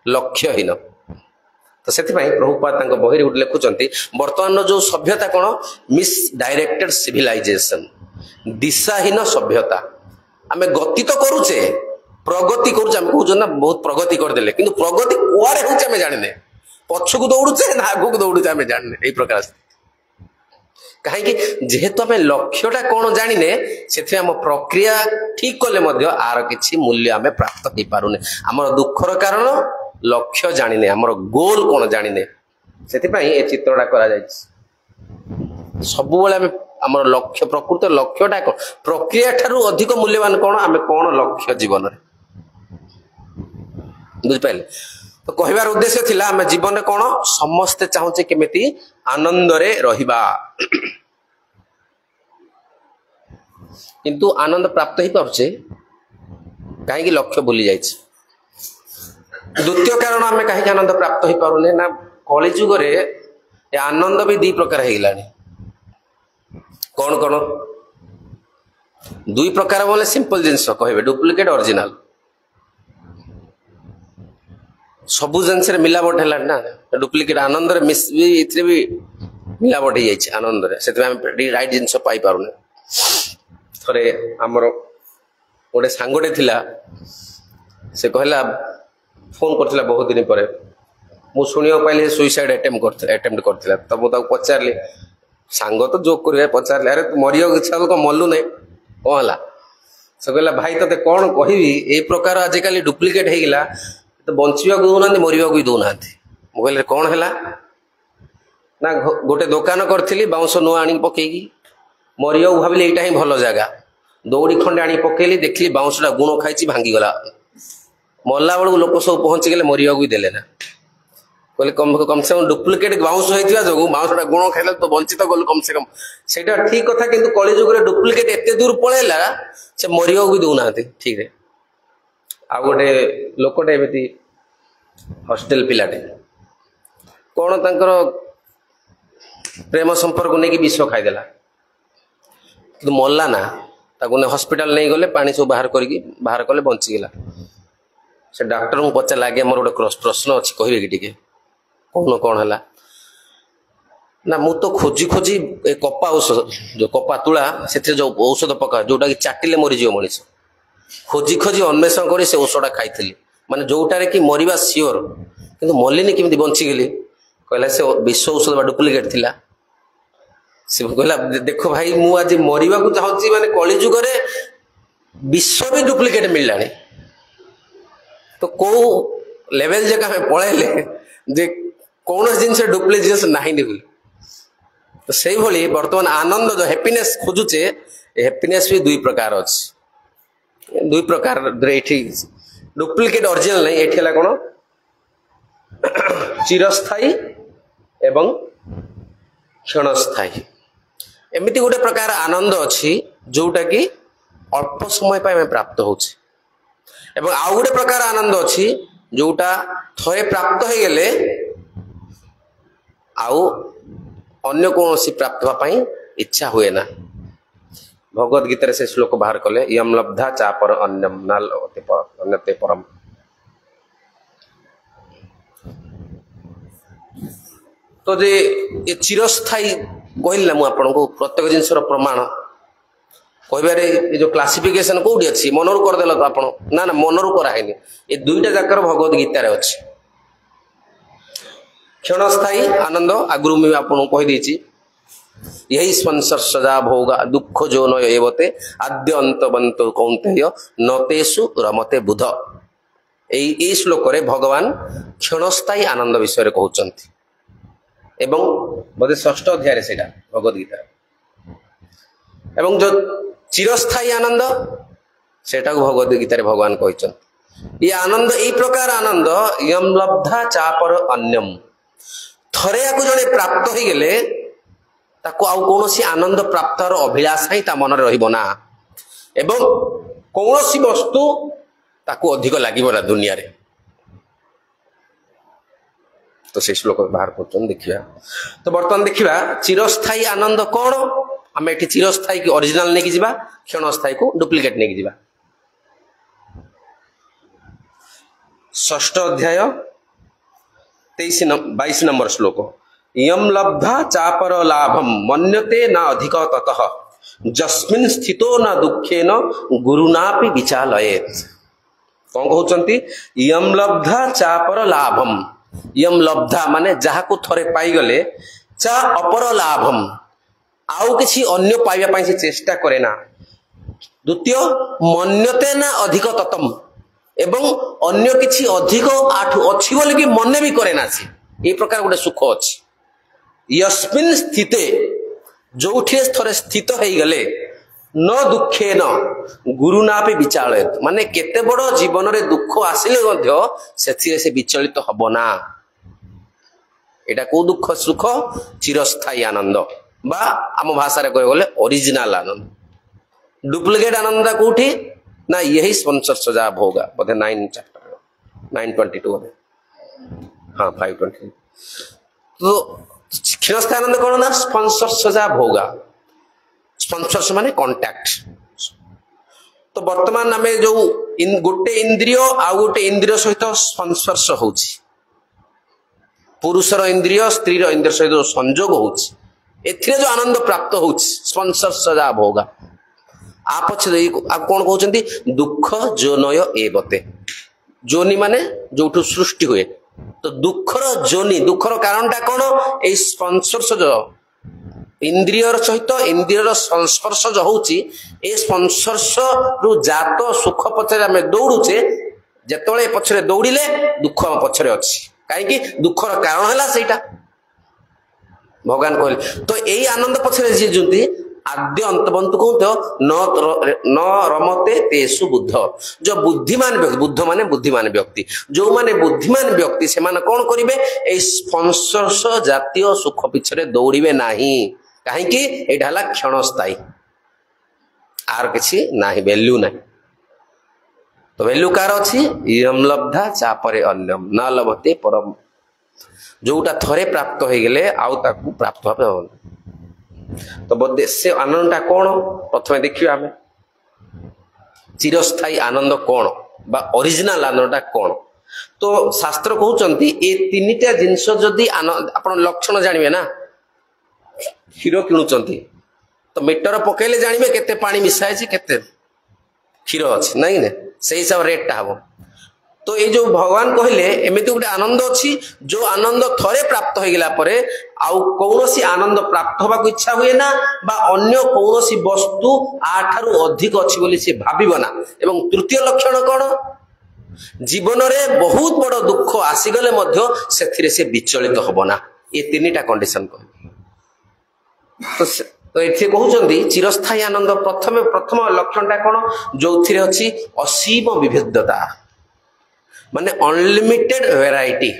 लक्ष्यहीन तो से प्रभुपाद बही गोटे लिखुंट बर्तमान जो सभ्यता कौन मिस डायरेक्टेड सिविलाइजेशन दिशाहीन सभ्यता आमे गति तो करुचे प्रगति करुचे कहूँ ना बहुत प्रगति करदे कि प्रगति कुआडे होचे आमे जानिने पछकू दौड़ुचे ना आगू दौड़ुचे आमे जानिने एई प्रकार कहीं जेहेतु आम लक्ष्यटा कौन जानिने से आम प्रक्रिया ठीक कले आर किसी मूल्य आम प्राप्त हो पारुने आम दुखर कारण लक्ष्य जानिने हमर गोल कोन जानिने सेति पई ए चित्रटा करा जायछि सब बेले हमर लक्ष्य प्रकृत लक्ष्यटा कोन प्रक्रिया ठारू अधिक मूल्यवान कोन आमे कोन लक्ष्य जीवन रे बुझ पाइले तो कहबार उद्देश्य थिला आमे जीवन रे कोन समस्त चाहूचे केमिति आनंद रे रहिबा किंतु आनंद प्राप्त ही पाछे कहीं लक्ष्य भूली जाए द्वितीय कारण आम कहीं आनंद प्राप्त हो पारे ना कली जुग आनंद भी दी प्रकार हो गला कौन कौन दुई प्रकार बोले सिंपल जिनस कहे डुप्लिकेट ओरिजिनल सबु जिनस मिलावट है ना डुप्लिकेट आनंद भी मिलावट हो जाए आनंद से राइट जिनस पाई पारे थरे आमर गोटे सांगटे थिला से कहला फोन करथिला बहुत दिन पर मु सुनियो पाइले सुइसाइड अटेम्प्ट करथिला तब मु ताको पचारली सांग तो जोक करे पचारले अरे तू मरियो इच्छा को मल्लु नै कहला से कहला भाई तते कोन कहिबी ए प्रकार आज काली डुप्लिकेट हे गेला तो बंचिबा को दोना मरिबा को दोना मु कहले कोन हैला ना गोटे दुकान करथिली बाउंस नो आनी पकेगी मरियो भाबिले एटा ही भलो जागा दौड़ी खंडे आनी पकेली देखली बाउंसटा गुण खाई भांगी गला मरला बेलू लोक सब पहुंची गले मरिया भी देले ना कहले कम से कम डुप्लिकेट बाउंस होइतिबा जो बाउंसटा गुण खाइले तो वंचित गल कम से कम सेटा ठीक कथा किंतु कली जुग रे डुप्लिकेट एते दूर पळेला से मरिया भी दउना ठीक रे आ गोटे लोकटे एमती हॉस्टल पिलाटे कोन तांकर प्रेम संपर्क नै कि विष खाइदेला कि मरला ना ताको ने हॉस्पिटल नहीं गले पानी सब बाहर कले बंची गला से डॉक्टर को पचा लागे मोर गोटे प्रश्न अच्छी कहबे कि टिके कौन कौन है ना मु तो खोजी खोजी कपा औषध जो कपा तुला से जो औषध पका जोटा कि चाटिले मरीज मनीष खोजी खोजी अन्वेषण कर से औषधा खाई माने जोटारे कि मरिबा सियोर किंतु मल्लिनी केमती बंची गली कहला से विश्व औषध डुप्लिकेट थिला से कहला देखो भाई मु आज मरिबा को चाहूची माने कली जुग रे विश्व भी डुप्लिकेट मिललानी तो को लेवल जगह में पळेले जे कौन जिनस डुप्लिकेट जिनस नाही निबुल तो सही भली वर्तमान आनंद जो हैप्पीनेस खोजुचे हैप्पीनेस भी दुई प्रकार अछि दुई प्रकार एठी डुप्लिकेट ओरिजिनल नहीं एठी हला कोन चिरस्थायी एवं क्षणस्थायी एमिति गोटे प्रकार आनंद अच्छी जोटा कि अल्प समय में प्राप्त होछि एवं आउ गोटे प्रकार आनंद अच्छी जोटा थरे प्राप्त हो गले आउ अन्य कौन प्राप्त होगापाई इच्छा हुए ना भगवद गीता से श्लोक बाहर कले यम लब्धा चापर अन्यम न अन्यते परम तो जे ये चिरस्थायी कहला मु आपन को प्रत्येक जिनसर प्रमाण कहबारे ये जो क्लासिफिकेशन कोठी अछि मनरु कर देल तो आपन ना ना मनरु कराहेनी ये दुईटा जाकर भगवद गीता रे अछि क्षणस्थायी आनंद आगुरु में आपन कह देछि यही स्पंसर सजा भोगा दुख जो नय एवते आद्य अंतवंत कौंतेय नतेषु रमते बुध एई श्लोक रे भगवान क्षणस्थायी आनंद विषय रे कहउचंती एवं बोधे षष्ठ अध्याय से भगवद गीता एवं जो चिरस्थायी आनंद सेटा भगवद गीता भगवान कहते ये आनंद यही प्रकार आनंद यम लब्धा चापर अन्यम थरे या जड़े प्राप्त हो गले ताको आउ कौन आनंद प्राप्तर अभिलाषा ही मन रहिबो ना एवं कौन वस्तु ताको अधिक लागिबो ना दुनिया रे तो से श्लोक बाहर कर देखिया तो बर्तमान देखिया चिरस्थायी आनंद कौन आम एठी चिरस्थायी की ओरिजिनल नहीं जीवा क्षणस्थायी को डुप्लिकेट नहीं जीवा षष्ठ अध्याय 22 नंबर श्लोक यम लब्धा चापर लाभम मन्यते न अधिक ततः जस्मिन् स्थितो न दुखेन गुरुनापि विचालयेत् कौन कहउचंती यम लब्धा चापर लाभम यम लब्धा माने जहा को थरे पाई गले चा अपर लाभम आउ किसी अन्य पाइबा पाई से चेष्टा करे ना द्वितीय मन्यते ना अधिक ततम ଏବଂ ଅନ୍ୟ କିଛି ଅଧିକ ଆଠୁ ଅଛି ବୋଲି କି ମନେ ବି କରେ ନା। ସେ এই ପ୍ରକାର ଗୋଟେ ସୁଖ ଅଛି। ୟସ୍ମିନ୍ ସ୍ଥିତେ, ଯୋଉଠି ଥରେ ସ୍ଥିତ ହେଇଗଲେ, ନ ଦୁଃଖେ ନ ଗୁରୁନାପି ବିଚାଳୟତ, ମାନେ କେତେ ବଡ ଜୀବନରେ ଦୁଃଖ ଆସିଲେ ମଧ୍ୟ ସେଥିରେ ସେ ବିଚଳିତ ହବ ନା। ଏଇଟା କୋଉ ଦୁଃଖ ସୁଖ? ଚିରସ୍ଥାୟୀ ଆନନ୍ଦ, ବା ଆମ ଭାଷାରେ କହିବାକୁ ଗଲେ ଅରିଜିନାଲ ଆନନ୍ଦ। ଡୁପ୍ଲିକେଟ ଆନନ୍ଦ କୋଉଠି ନା यही स्पॉन्सर जा भोगा बोधे 9 चैप्टर 922 बोधे, हाँ 520। तो क्षीणस्थायी आनंद कौन ना स्पॉन्सर जा भोगा। स्पॉन्सर्स माने कांटेक्ट। तो वर्तमान आम जो गोटे इंद्रिय आ गोटे इंद्रिय सहित स्पॉन्सर्स होची, पुरुषर इंद्रिय स्त्री इंद्रिय सहित संजोग होची, एथिरे जो आनंद प्राप्त होची स्पॉन्सर्स जा भोगा। आ पछे आप कौन कहते दुख जोनय एवते, जोनि माने जोठु सृष्टि हुए। तो दुखर जोनि, दुखर कारणटा कौन? ए स्पर्श जो इंद्रियर सहित इंद्रियर संस्पर्श जो होची, ए संस्पर्श रु जात सुख पछरे आमे दौड़ुचे, जेतळे पछरे दौड़िले दुख पछरे अछि, काहेकि दुखर कारण हैला सेटा भगवान कहले। तो एई आनंद पछरे जे जुंती आद्य अंतबंतु कहते न रमते तेसु बुद्ध। जो बुद्धिमान व्यक्ति, बुद्ध माने बुद्धिमान व्यक्ति, जो माने बुद्धिमान व्यक्ति से माने कौन करिवे? ए स्पर्श जातीय सुख पिछरे दौड़िबे नाही, काहेकि एटा हला क्षणस्थायी, आर किछि नाही, वैल्यू नाही। तो वैल्यू कार अछि? यम लब्धा चापरे अन्यम न लभते परम। जोटा थरे प्राप्त हो गले आउ ताकू प्राप्त होबे। तो बोधे से आनंदटा कौन? प्रथम देखिए आम चिरस्थायी आनंद कौन बा ओरिजिनल आनंदटा कौन। तो शास्त्र कहउचंती ए तीनिटा जिंस जदि आपण लक्षण जानिबे ना, क्षीर किणुचंती तो मीटर पकेले जानिबे केते पानी मिसाय छि, केते क्षीर अछि नहीं ने, से हिसाब रेट टा हबो। तो ये जो भगवान कहले एमिति गोटे आनंद अछि, जो आनंद थरे प्राप्त हो गला परे आउ कौनसी आनंद प्राप्त होबा को इच्छा हुए ना, बा अन्य कौनसी वस्तु आठारु अधिक अछि बोली से भाबिबो ना। एवं तृतीय लक्षण कौन? जीवन रे बहुत बड़ दुख आसी गले मध्य सेथिरे से विचलित होबो ना। ये तीनिटा कंडीशन कह। तो एथि कहउचंदी चिरस्थायी आनंद प्रथम लक्षणटा कौन? जोथिरे अछि असीम विविधता, माने अनलिमिटेड वेराइटी।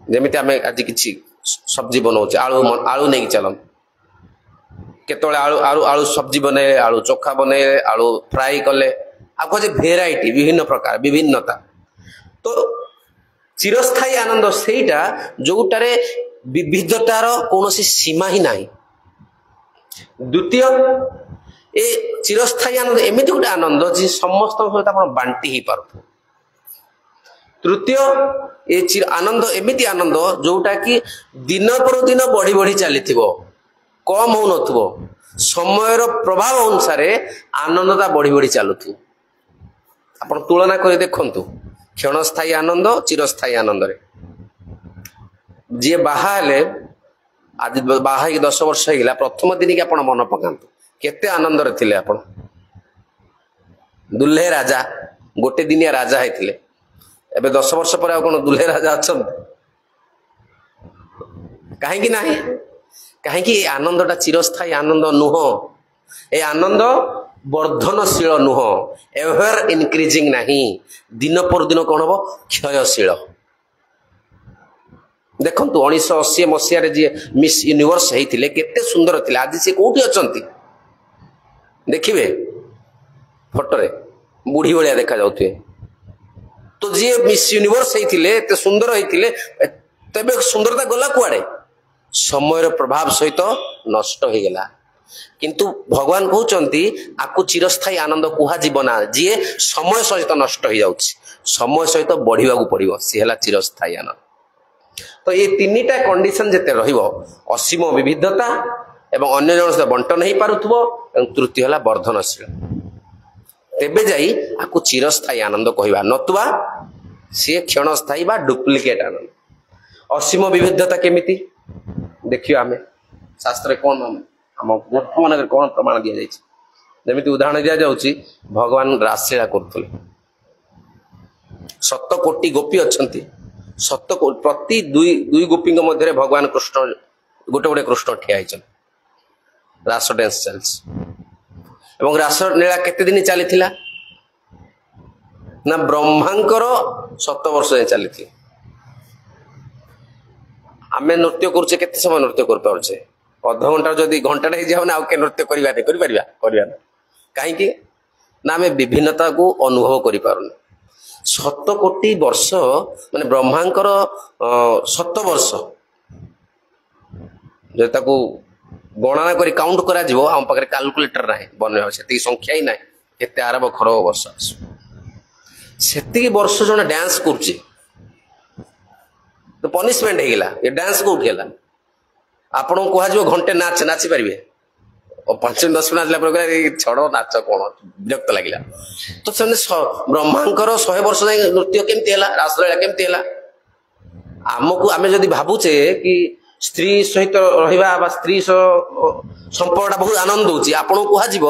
जेमिति आमे आज किछि सब्जी बनाउचे, आलू आलू नहीं चलन, केतळे आलू आलू आलू सब्जी बने, आलू चोखा बने, आलू फ्राई कले, आ कहे वेराइटी विभिन्न प्रकार विभिन्नता। तो चिरस्थायी आनंद सेटा जोटारे विविधतार कौनसी सीमा ही नाही। द्वितीय ए चिरस्थायी आनंद एमिति गोटे आनंद जे समस्त सहित आपण बांटी ही पारथु। तृतीय ए आनंद एमिति आनंद जोटा कि दिन पर दिन बढ़ी बढ़ी चलीथिबो, कम हो नथुबो, समयर प्रभाव अनुसार आनंदता बढ़ी बढ़ी चलुथु। आपण तुलना कर देखंतु क्षणस्थायी आनंद चिरस्थायी आनंद रे। जे बाहाले आज बाहा 10 वर्ष हो गला, प्रथम दिन के आपण मन पकांतु केते आनंद रे थिले। आपण दुल्हे राजा गोटे दिनिया राजा हेतिले, एबे 10 वर्ष पर आ कोन दुल्हे राजा अछन? काहे कि नाही, काहे कि आनंदटा चिरस्थायी आनंद नुह। ए आनंद वर्धनशील नुह, एवर इनक्रीजिंग नाही, दिन पर दिन कोन हो क्षयशील। देखंतु 1980 मसिया रे जे मिस यूनिवर्स हेतिले केते सुंदर थिले, आज से कोठी अछंती देखिबे फोटो रे बुढ़ी भलिया देखा जाउथे। तो जे मिस यूनिवर्स हेतिले एते सुंदर हेतिले, तबे सुंदरता गला कुआडे? समयर प्रभाव सहित नष्ट हो गला। किंतु भगवान कहउचंती आकु चिरस्थायी आनंद कुहा जीवना, जे समय सहित नष्ट हो जाउछि, समय सहित बढ़िबा को पड़िबो, से हला चिरस्थायी आनंद। तो ये तीनिटा कंडीशन जेते रहिबो, असीम विविधता एवं अन्य जन से बंटन नहीं पारुथबो, एवं तृतीय हला वर्धनशील, तेबे जाई आकु चिरस्थायी आनंद कहबा, नतुबा से क्षणस्थायी बा डुप्लिकेट आनंद। असीम विविधता केमिति देखियो आमे शास्त्र कोन हम वर्तमान कौन प्रमाण दिया जाइछि? ଯେମିତି ଉଦାହରଣ ଦିଆଯାଉଛି ଭଗବାନ ରାସଲୀଳା କରୁଥିଲେ। 7 କୋଟି ଗୋପୀ ଅଛନ୍ତି। ପ୍ରତି ଦୁଇ ଗୋପୀଙ୍କ ମଧ୍ୟରେ ଭଗବାନ କୃଷ୍ଣ ଗୋଟେ ଗୋଟେ କୃଷ୍ଣ ଠିଆ ହେଇଛନ୍ତି। ରାସ ଡ୍ୟାନ୍ସ ଚାଲିଛି ଏବଂ ରାସଲୀଳା କେତେ ଦିନ ଚାଲିଥିଲା ନା ବ୍ରହ୍ମାଙ୍କର 7 ବର୍ଷ ଯାଏଁ ଚାଲିଥିଲା। ଆମେ ନୃତ୍ୟ କରୁଛେ, କେତେ ସମୟ ନୃତ୍ୟ କରିପାରୁଛେ? ଅଧଘଣ୍ଟା ଯଦି ଘଣ୍ଟାଟେ ହେଇଯାଉ ନା ଆଉ କେ ନୃତ୍ୟ କରିପାରିବା ନା? କାହିଁକି ନା ଆମେ ବିଭିନ୍ନତାକୁ ଅନୁଭବ କରିପାରୁନି। 7 କୋଟି ବର୍ଷ ମାନେ ବ୍ରହ୍ମାଙ୍କର 7 ବର୍ଷ ଯଦି ତାକୁ ଗଣନା କରି କାଉଣ୍ଟ କରାଯିବ, ଆମ ପାଖରେ କାଲକୁଲେଟର ନାହିଁ, ବନେଇବା ସେତିକି ସଂଖ୍ୟା ହିଁ ନାହିଁ। କେତେ ଆରବ ଖରବ ବର୍ଷ ଆସୁ, ସେତିକି ବର୍ଷ ଜଣେ ଡ୍ୟାନ୍ସ କରୁଛି ତ ପନିଶମେଣ୍ଟ ହେଇଗଲା। ଏ ଡ୍ୟାନ୍ସ କୋଉଠି ହେଲା? ଆପଣଙ୍କୁ କୁହାଯିବ ଘଣ୍ଟେ ନାଚି ପାରିବେ, 5-10 ମିନିଟ୍ ଆସିଲା ପରେ ଛଡ଼ ନାଚ କଣ, ବିରକ୍ତ ଲାଗିଲା। ତ ସେମାନେ ବ୍ରହ୍ମାଙ୍କର 100 ବର୍ଷ ଯାଏ ନୃତ୍ୟ କେମିତି ହେଲା, ରାସଲୀଳା କେମିତି ହେଲା? ଆମେ ଯଦି ଭାବୁଛେ କି ସ୍ତ୍ରୀ ସହିତ ରହିବା ବା ସ୍ତ୍ରୀ ସହ ସମ୍ପର୍କଟା ବହୁତ ଆନନ୍ଦ ଦଉଛି, ଆପଣଙ୍କୁ କୁହାଯିବ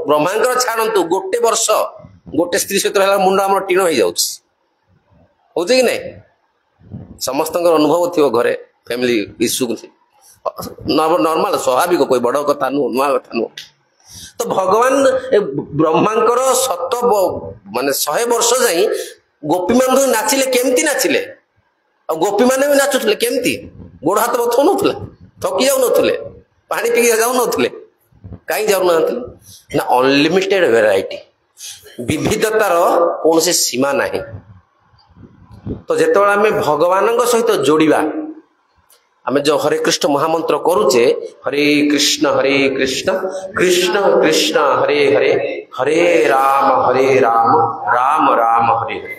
ବ୍ରହ୍ମାଙ୍କର ଛାଡ଼ନ୍ତୁ, ଗୋଟେ ବର୍ଷ ଗୋଟେ ସ୍ତ୍ରୀ ସହିତ ରହିଲା ମୁଣ୍ଡ ଆମର ଟିଣ ହେଇଯାଉଛି। ହଉଛି କି ନାଇଁ? ସମସ୍ତଙ୍କର ଅନୁଭବ ଥିବ ଘରେ, ଫ୍ୟାମିଲି ଇସ୍ୟୁ ନର୍ମାଲ ସ୍ୱାଭାବିକ, କୋଇ ବଡ଼ କଥା ନୁହଁ, ନୂଆ କଥା ନୁହଁ। ତ ଭଗବାନ ବ୍ରହ୍ମାଙ୍କର 100 ବର୍ଷ ଯାଇ ଗୋପୀମାନେ ନାଚିଲେ। କେମିତି ନାଚିଲେ? ଆଉ ଗୋପୀମାନେ ବି ନାଚୁଥିଲେ କେମିତି? ଗୋଡ଼ ହାତ ବଥଉନଥିଲା, ଥକି ଯାଉନଥିଲେ, ପାଣି ପିଇ ଯାଉନଥିଲେ? କାହିଁ ଯାଉନାହାନ୍ତି ନା ଅନଲିମିଟେଡ ଭେରାଇଟି, ବିବିଧତାର କୌଣସି ସୀମା ନାହିଁ। ତ ଯେତେବେଳେ ଆମେ ଭଗବାନଙ୍କ ସହିତ ଯୋଡ଼ିବା, ଆମେ ଯୋଉ ହରେ କୃଷ୍ଣ ମହାମନ୍ତ୍ର କରୁଛେ, ହରେ କୃଷ୍ଣ କୃଷ୍ଣ କୃଷ୍ଣ ହରେ ହରେ, ହରେ ରାମ ରାମ ରାମ ହରେ ହରେ,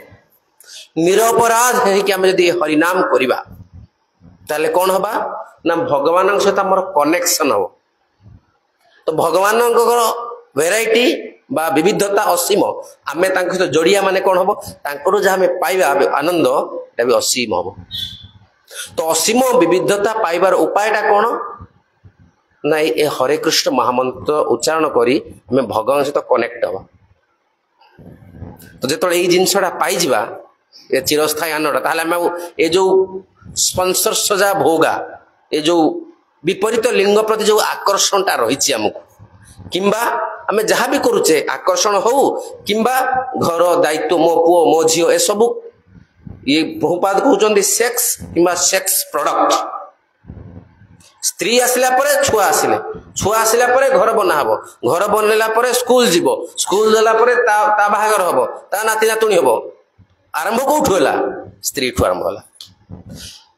ନିରପରାଧ ହେଇକି ଆମେ ଯଦି ହରିନାମ କରିବା, ତାହେଲେ କଣ ହବା ନା ଭଗବାନଙ୍କ ସହିତ ଆମର କନେକ୍ସନ ହବ। ତ ଭଗବାନଙ୍କର ଭେରାଇଟି ବା ବିବିଧତା ଅସୀମ, ଆମେ ତାଙ୍କ ସହିତ ଯୋଡ଼ିବା ମାନେ କଣ ହବ? ତାଙ୍କଠୁ ଯାହା ଆମେ ପାଇବା ଆନନ୍ଦ, এটা ବି ଅସୀମ ହବ। ତ ଅସୀମ ବିବିଧତା ପାଇବାର ଉପାୟଟା କଣ? ନା ଏ ହରେ କୃଷ୍ଣ ମହାମନ୍ତ୍ର ଉଚ୍ଚାରଣ କରି ଆମେ ଭଗବାନଙ୍କ ସହିତ କନେକ୍ଟ ହବା। ତ ଯେତେବେଳେ ଏଇ ଜିନିଷଟା ପାଇଯିବା, ଏ ଚିରସ୍ଥାୟୀ ଆନନ୍ଦଟା, ତାହେଲେ ଆମେ ଏ ଯୋଉ ସ୍ପର୍ଶସଜା ଭୋଗା, ଏ ଯୋଉ ବିପରୀତ ଲିଙ୍ଗ ପ୍ରତି ଯୋଉ ଆକର୍ଷଣଟା ରହିଛି ଆମକୁ, କିମ୍ବା ଆମେ ଯାହା ବି କରୁଛେ ଆକର୍ଷଣ ହଉ, କିମ୍ବା ଘର ଦାୟିତ୍ୱ, ମୋ ପୁଅ ମୋ ଝିଅ, ଏସବୁ ଇଏ ବହୁପାଦ କହୁଛନ୍ତି ସେକ୍ସ କିମ୍ବା ସେକ୍ସ ପ୍ରଡକ୍ଟ। ସ୍ତ୍ରୀ ଆସିଲା ପରେ ଛୁଆ ଆସିଲା ପରେ ଘର ବନା ହବ, ଘର ବନେଇଲା ପରେ ସ୍କୁଲ ଯିବ, ସ୍କୁଲ ଦେଲା ପରେ ତା ବାହାଘର ହବ, ତା ନାତି ନାତୁଣୀ ହବ। ଆରମ୍ଭ କୋଉଠୁ ହେଲା? ସ୍ତ୍ରୀଠୁ ଆରମ୍ଭ ହେଲା।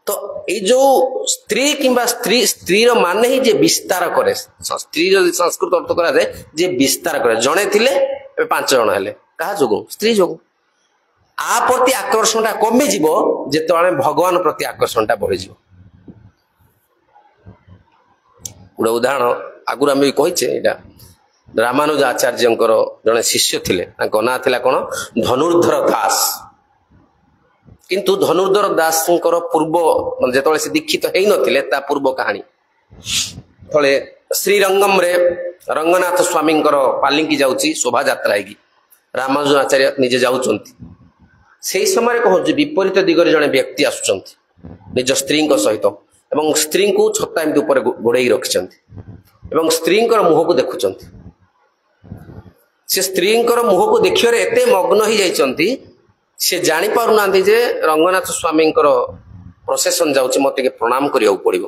ତ ଏଇ ଯୋଉ ସ୍ତ୍ରୀ କିମ୍ବା ସ୍ତ୍ରୀର ମାନେ ହିଁ ଯେ ବିସ୍ତାର କରେ। ସ୍ତ୍ରୀ ଯଦି ସଂସ୍କୃତ ଅର୍ଥ କରାଯାଏ, ଯେ ବିସ୍ତାର କରେ। ଜଣେ ଥିଲେ ଏବେ 5 ଜଣ ହେଲେ, କାହା ଯୋଗୁଁ? ସ୍ତ୍ରୀ ଯୋଗୁଁ। ଆ ପ୍ରତି ଆକର୍ଷଣଟା କମିଯିବ ଯେତେବେଳେ ଭଗବାନ ପ୍ରତି ଆକର୍ଷଣଟା ବଢିଯିବ। ଗୋଟେ ଉଦାହରଣ ଆଗରୁ ଆମେ ବି କହିଛେ, ଏଇଟା ରାମାନୁଜ ଆଚାର୍ଯ୍ୟଙ୍କର ଜଣେ ଶିଷ୍ୟ ଥିଲେ, ତାଙ୍କ ନାଁ ଥିଲା କଣ? ଧନୁର୍ଦ୍ଧର ଦାସ। କିନ୍ତୁ ଧନୁର୍ଦ୍ଧର ଦାସଙ୍କର ପୂର୍ବ, ଯେତେବେଳେ ସେ ଦୀକ୍ଷିତ ହେଇନଥିଲେ, ତା ପୂର୍ବ କାହାଣୀ। ଥଳେ ଶ୍ରୀରଙ୍ଗମରେ ରଙ୍ଗନାଥ ସ୍ୱାମୀଙ୍କର ପାଲିଙ୍କି ଯାଉଛି ଶୋଭାଯାତ୍ରା ହେଇକି, ରାମାନୁଜ ଆଚାର୍ଯ୍ୟ ନିଜେ ଯାଉଛନ୍ତି। ସେହି ସମୟରେ କହୁଛି ବିପରୀତ ଦିଗରେ ଜଣେ ବ୍ୟକ୍ତି ଆସୁଛନ୍ତି ନିଜ ସ୍ତ୍ରୀଙ୍କ ସହିତ, ଏବଂ ସ୍ତ୍ରୀଙ୍କୁ ଛତା ଏମିତି ଉପରେ ଘୋଡ଼େଇ ରଖିଛନ୍ତି ଏବଂ ସ୍ତ୍ରୀଙ୍କର ମୁହଁକୁ ଦେଖୁଛନ୍ତି। ସେ ସ୍ତ୍ରୀଙ୍କର ମୁହଁକୁ ଦେଖିବାରେ ଏତେ ମଗ୍ନ ହେଇଯାଇଛନ୍ତି, ସେ ଜାଣିପାରୁନାହାନ୍ତି ଯେ ରଙ୍ଗନାଥ ସ୍ୱାମୀଙ୍କର ପ୍ରସେସନ ଯାଉଛି, ମୋତେ ଟିକେ ପ୍ରଣାମ କରିବାକୁ ପଡ଼ିବ।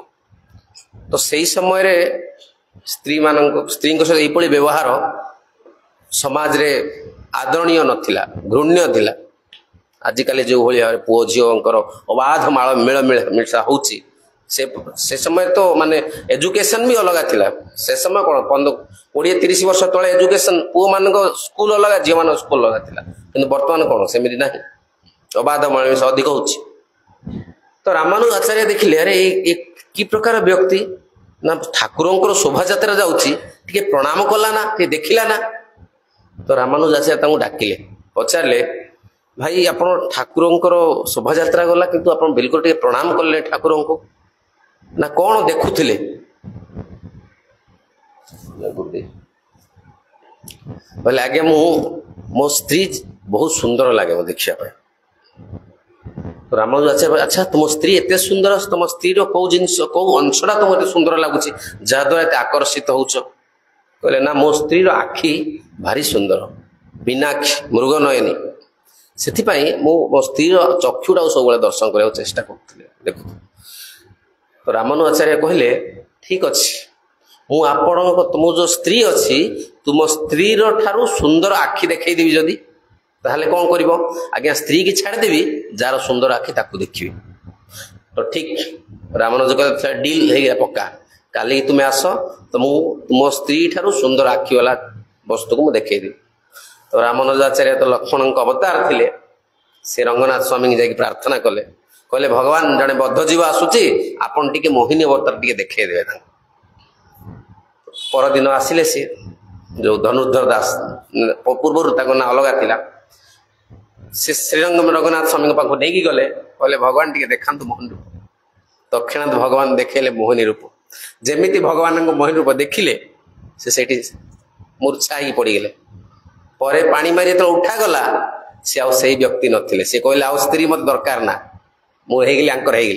ତ ସେଇ ସମୟରେ ସ୍ତ୍ରୀଙ୍କ ସହିତ ଏଇଭଳି ବ୍ୟବହାର ସମାଜରେ ଆଦରଣୀୟ ନଥିଲା, ଘୃଣ୍ୟ ଥିଲା। ଆଜିକାଲି ଯେଉଁଭଳି ଭାବରେ ପୁଅ ଝିଅଙ୍କର ଅବାଧ ମିଳାମିଶା ହେଉଛି, ସେ ସମୟରେ ତ ମାନେ ଏଜୁକେସନ ବି ଅଲଗା ଥିଲା। ସେ ସମୟ କଣ 20-30 ବର୍ଷ ତଳେ ଏଜୁକେସନ, ପୁଅମାନଙ୍କ ସ୍କୁଲ ଅଲଗା, ଝିଅମାନଙ୍କ ସ୍କୁଲ ଅଲଗା ଥିଲା। କିନ୍ତୁ ବର୍ତ୍ତମାନ କଣ ସେମିତି ନାହିଁ, ଅବାଧ ମିଳାମିଶା ଅଧିକ ହେଉଛି। ତ ରାମାନୁଜ ଆଚାର୍ଯ୍ୟ ଦେଖିଲେ, ଆରେ ଏ କି ପ୍ରକାର ବ୍ୟକ୍ତି, ନା ଠାକୁରଙ୍କର ଶୋଭାଯାତ୍ରା ଯାଉଛି, ଟିକେ ପ୍ରଣାମ କଲା ନା, ଟିକେ ଦେଖିଲା ନା। ତ ରାମାନୁଜ ଆଚାର୍ଯ୍ୟ ତାଙ୍କୁ ଡାକିଲେ, ପଚାରିଲେ, ଭାଇ ଆପଣ ଠାକୁରଙ୍କର ଶୋଭାଯାତ୍ରା ଗଲା, କିନ୍ତୁ ଆପଣ ବିଲକୁଲ ଟିକେ ପ୍ରଣାମ କଲେ ଠାକୁରଙ୍କୁ ନା, କଣ ଦେଖୁଥିଲେ? बोले आज्ञा मो स्त्री बहुत सुंदर लगे मो देखा तो रामानुज आचार्य अच्छा तुम स्त्री एत सुंदर तुम स्त्री कौ जिनस कौ अंशटा तुम सुंदर लगुच जहाद्वारा एत आकर्षित होच कहले ना मो स्त्री आखि भारी सुंदर मीनाक्षी मृग नयनी से मो स्त्री चक्षुटा सब दर्शन करने चेष्टा करुले देखो तो रामानुज आचार्य कहले ठीक अच्छे मुझे तुम जो स्त्री अच्छी तुम स्त्री ठारू सुंदर आखि देखदेवी जदि ताहले कौन कर आज्ञा स्त्री की छाड़देवी जार सुंदर आखि ताकू देखी तो ठीक रामानुज कहते डील हो गया पक्का काली तुम्हें आस तो तुम स्त्री ठारू सुंदर आखि वाला वस्तु को मुझे देखदेवी तो रामानुज आचार्य तो लक्ष्मण अवतार थे से रंगनाथ स्वामी जाकि प्रार्थना कले कहले भगवान जड़े बद्ध जीव आसूची आपन टिके मोहिनी अवतार टिके देखदेवे परदिन आसिले सी जो धनुर्धर दास पूर्वर ना अलग थिला से श्रीरंग रघुनाथ स्वामी पाख नहीं गले कहले भगवान टिके देखांतु मोहन रूप दक्षिणांत भगवान देखेले मोहिनी रूप जेमिति भगवान मोहिनी रूप देखिले से मूर्छा ही पड़गले परे पानी मारी तो उठा गला से आउ सही व्यक्ति नथिले से कहले आउ स्त्री मत दरकार ना मुझे आंकर हो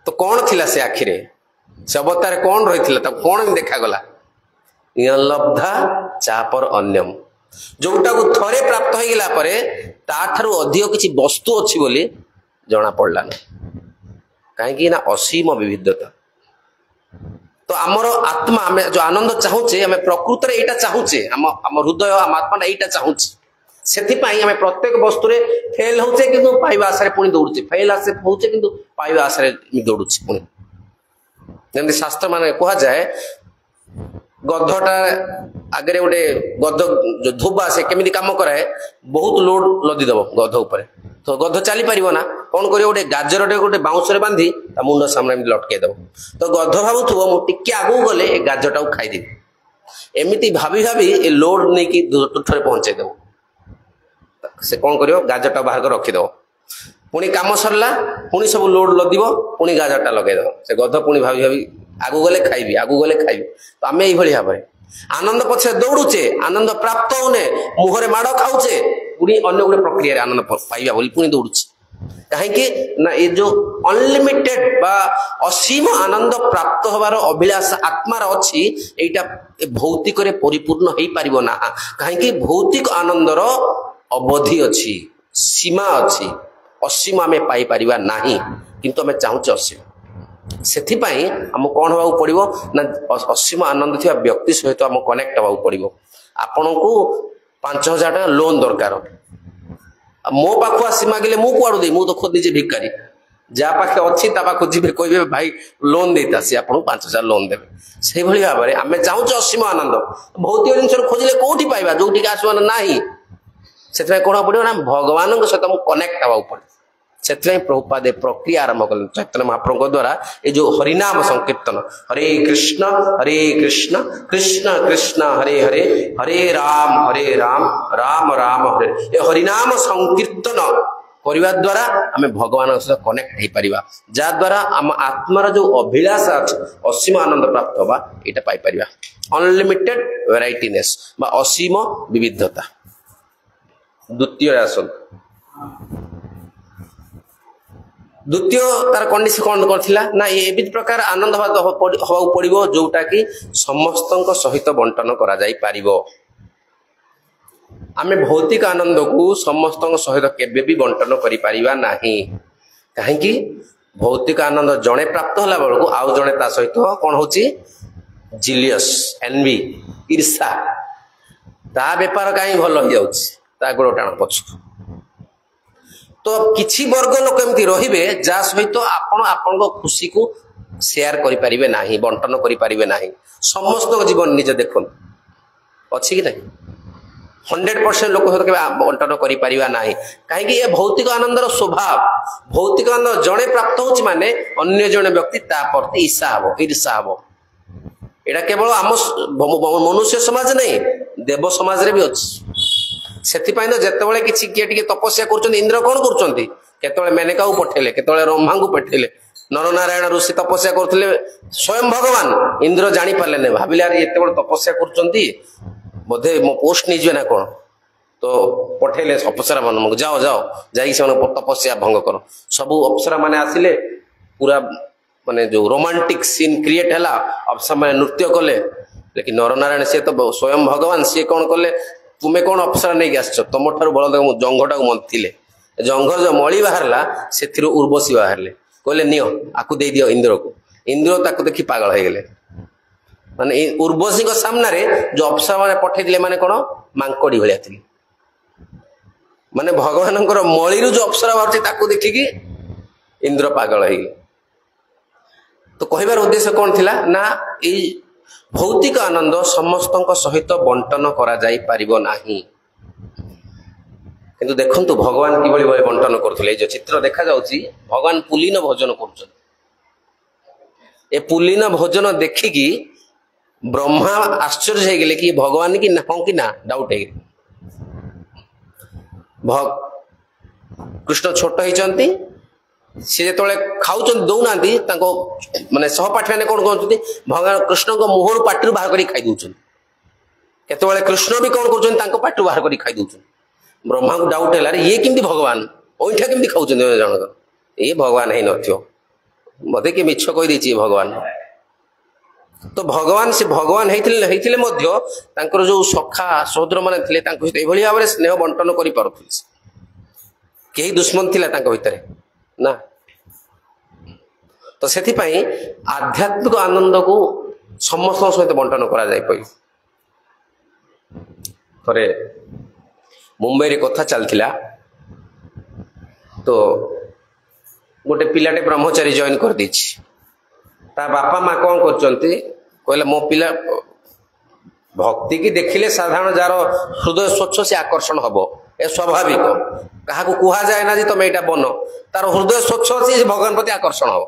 तो कौन थिला से आखिरे से अवतार कौन रही कौन देखागला लब्धा चापर अन्यम जोटा को थरे प्राप्त हो गला परे ताठारु अधिक किसी वस्तु अच्छी बोली जना पड़ला ना कहीं ना असीम विविधता तो आमर आत्मा आम जो आनंद चाहूचे आम प्रकृत में यहाँ चाहूचे आम हृदय आम आत्मा यहाँ चाहूचे से आम प्रत्येक वस्तु फेल होचे कि पाइबा आशा पुणी दौड़े फेल आसे होचे कि पाइबा आशा दौड़ुचे पुणी जमी शास्त्र मान कह जाए गधटा आगे गोटे गध जो धोबा से केमी कम कराए बहुत लोड लदीदेव गध उपर तो गध चली पार ना कौन कर गोटे गाजर गोटे बाउंस बांधी मुंड सामने लटके दब तो गध भावुव मुझे आगू गले ए गाजरटा खाईदेवी एमती भाभी भाभी ए लोड नहीं कि तुठे पहुंचाईदेव से कौन कर गाजरटा बाहर कर रखीदेव पुणी कम सरला पुणी सब लोड लदिव पुणी गाजरटा लगेदेव से गध पुणी भाभी भाभी आगू गले खाइबी आगू गले खाइबी तो आम यही भाव में आनंद पछे दौड़ुचे आनंद प्राप्त होने मुहरे माड़ खाऊचे पुणी अन्य गोटे प्रक्रिया आनंद पाइबा बोली पुणी दौड़ुचे कहीं ना ये जो अनलिमिटेड बा असीम आनंद प्राप्त होवार अभिलाष आत्मार अच्छी एटा भौतिक परिपूर्ण हो पार ना कहीं भौतिक आनंदर अवधि अच्छी सीमा अच्छी असीम आम पाई नहीं किंतु आम चाहूचे असीम से आम कौन हवा पड़ो ना असीम आनंद थी व्यक्ति सहित आम कनेक्ट हवा पड़ो आपण को 5,000 टका लोन दरकार मो पाख आसी मागिले मु कुआड़ू दे मु तो खुद निजे भिकारी जहाँ पाखे अच्छी पाख जी कहे भाई लोन देता सी आपको 5,000 लोन देवे से भाव में आम चाहूचे असीम आनंद भौतिक जिन खोजिले कौटी पाइबा जो आसवार ना से कौन पड़ो ना भगवान सहित कनेक्ट हवा पड़े से प्रभुपादे प्रक्रिया आरंभ कले चैतन्य महाप्रभु द्वारा ये जो हरिनाम संकीर्तन हरे कृष्ण कृष्ण कृष्ण हरे हरे हरे राम राम राम हरे ये हरिनाम संकीर्तन करने द्वारा आम भगवान सहित कनेक्ट हो पार जहाद्वारा आम आत्मार जो अभिलाष अच्छे असीम आनंद प्राप्त होगा यहाँ पाइपर अनलिमिटेड वेराइटीनेस असीम विविधता द्वितीय आसन द्वितीय तार कंडीशन कौन करथिला ना ये प्रकार आनंद हवा पड़ो जोटा कि समस्त सहित बंटन करा जाई पारिबो आमे भौतिक आनंद को समस्त सहित केबे भी बंटन करि पारिबा नाही कहीं भौतिक आनंद जड़े प्राप्त होला बेलू आउ जड़े ता सहित कौन होची जिलियस एनवी ईर्षा ता बेपार कहीं भल हो जाउची ता गोड़ टाण पछ तो किछि वर्ग लोक एमती रहिबे जा सहित आपण खुशी को शेयर करि परिबे नाही बंटन करि परिबे नाही समस्त जीवन निज देखन अछि कि नहीं 100% लोक सहित बंटन करि परिबा नाही काहे कि ए भौतिक आनंदर स्वभाव भौतिक आनंद जणे प्राप्त होछि माने अन्य जणे व्यक्ति ता प्रति ईर्षा हबो एटा केवल आम मनुष्य समाज नहीं देव समाज रे भी अछि सेथिपाई तो जितेबाला किसी किए तपस्या कर इंद्र कौन कर मेनका पठेले केतले ब्रह्मा को पठेले नरनारायण ऋषि तपस्या करथिले स्वयं भगवान इंद्र जानी पारले ने भाबिले यार एते बड़ तपस्या करचंती बोधे मो पोस्ट नहीं ना कौन तो पठेले अप्सरा मान जाओ जाओ जाई से तपस्या भंग करो सबू अप्सरा माने आसिले पूरा माने जो रोमांटिक सीन क्रिएट हैला अप्सरा माने नृत्य कले लेकिन नरनारायण से तो स्वयं भगवान सी कौन कले तुम्हें कौन अप्सरा नहीं आस तुम ठार बल जंघटा को मंथिले जंघर जो मली बाहरला से उर्वशी बाहरले कहले नियो आकु दे दियो इंद्र को इंद्र ताकू देखी पागल हो गले माने उर्वशी सामना रे जो अप्सरा माने पठेइले माने कौन मांकड़ी भलिया थिले माने भगवान मली जो अप्सरा बाहर ताकू देखिकी इंद्र पागल हो गले तो कहबार उद्देश्य कौन थिला ना ई भौतिक आनंद समस्त सहित बंटन करा जाई परिबो नाही किंतु देखंतु भगवान किभली भाবে बंटन करथिले जो चित्र देखा जाउची भगवान पुलिन भोजन करछन ए पुलिन भोजन देखिकी ब्रह्मा आश्चर्य हो गले कि भगवान की ना कि ना डाउट है कृष्ण छोट होती सी जो खाऊ दौना माने सहपाठी मैंने कौन कहते भगवान कृष्ण को मुहर पाटी बाहर कर खाई दौरान केतवे कृष्ण भी कौन कर पाटी बाहर कर खाई दौरान ब्रह्मा को डाउट है ये किमती भगवान ओठा केमती खाऊँ जनक ये भगवान है नते कि मिछ कहीदे भगवान तो भगवान से भगवान होते जो सखा सहोदर मैंने सहित भाव में स्नेह बंटन कर दुश्मन थिला भितर ना तो से आध्यात्मिक आनंद को समस्त सहित बंटन करा जाय पई थरे मुंबई रे कथा चलथिला तो गोटे पिलाटे ब्रह्मचारी जॉइन कर दीछि ता बापा माँ कौन करचंती कहले मो पिला भक्ति की देखिले साधारण जार हृदय स्वच्छ से आकर्षण हबो ए स्वाभाविक कहा कुहा जाए ना जी तुम एटा बन तार हृदय स्वच्छ अच्छी भगवान प्रति आकर्षण हम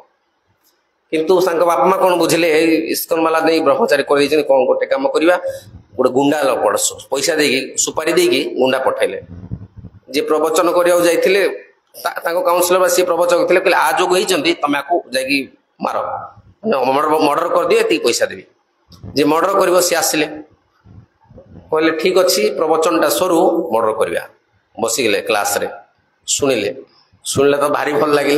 किंतु बापा माँ कौन बुझे इस्कन माला नहीं ब्रह्मचारी कर कौन गोटे कम करवा गोटे गुंडा पड़ पैसा देकी सुपारी देकी गुंडा पठाइले जी प्रवचन करने जाइए काउनसिलर सी प्रवचक थे कहले आ जो होती तुम आपको जाकि मार मर्डर कर दिए ये पैसा देवी जी मर्डर कर सी आसिले कहले ठीक अच्छी प्रवचनटा सरू मर्डर करवा बसिगले क्लास रे शुणिले शुणिले तो भारी भल लगे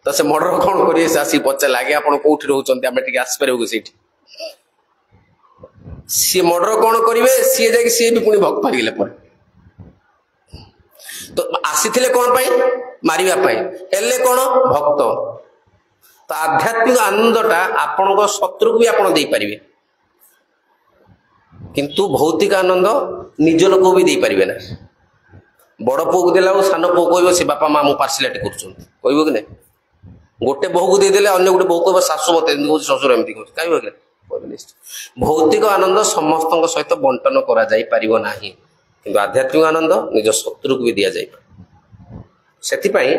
तो से मर्डर कौन करेंगे से आसी पचार लगे आप कौटी रोचे आम टे आसपारे से सी मर्डर कौन करेंगे सी जाकि सी भी पुणी भक्त पारिगले तो आसी कौन मारिबा हेले कौन भक्त तो आध्यात्मिक आनंदटा आपण शत्रु को भी आप दे पारिबे किंतु भौतिक आनंद निज लोक भी दे पारिबे ना बड़ पुओ को देला सान पुओ कह से बापा माँ मुझे पार्सिलिटी कर कि नहीं गोटे बहु को देदेले अन्य गोटे बहु कह शाशु मत शशुर एमती कह भौतिक आनंद समस्त सहित बंटन करा जाई परिबो नाही किंतु आध्यात्मिक आनंद निज शत्रु को भी दि जाए सेथिपाई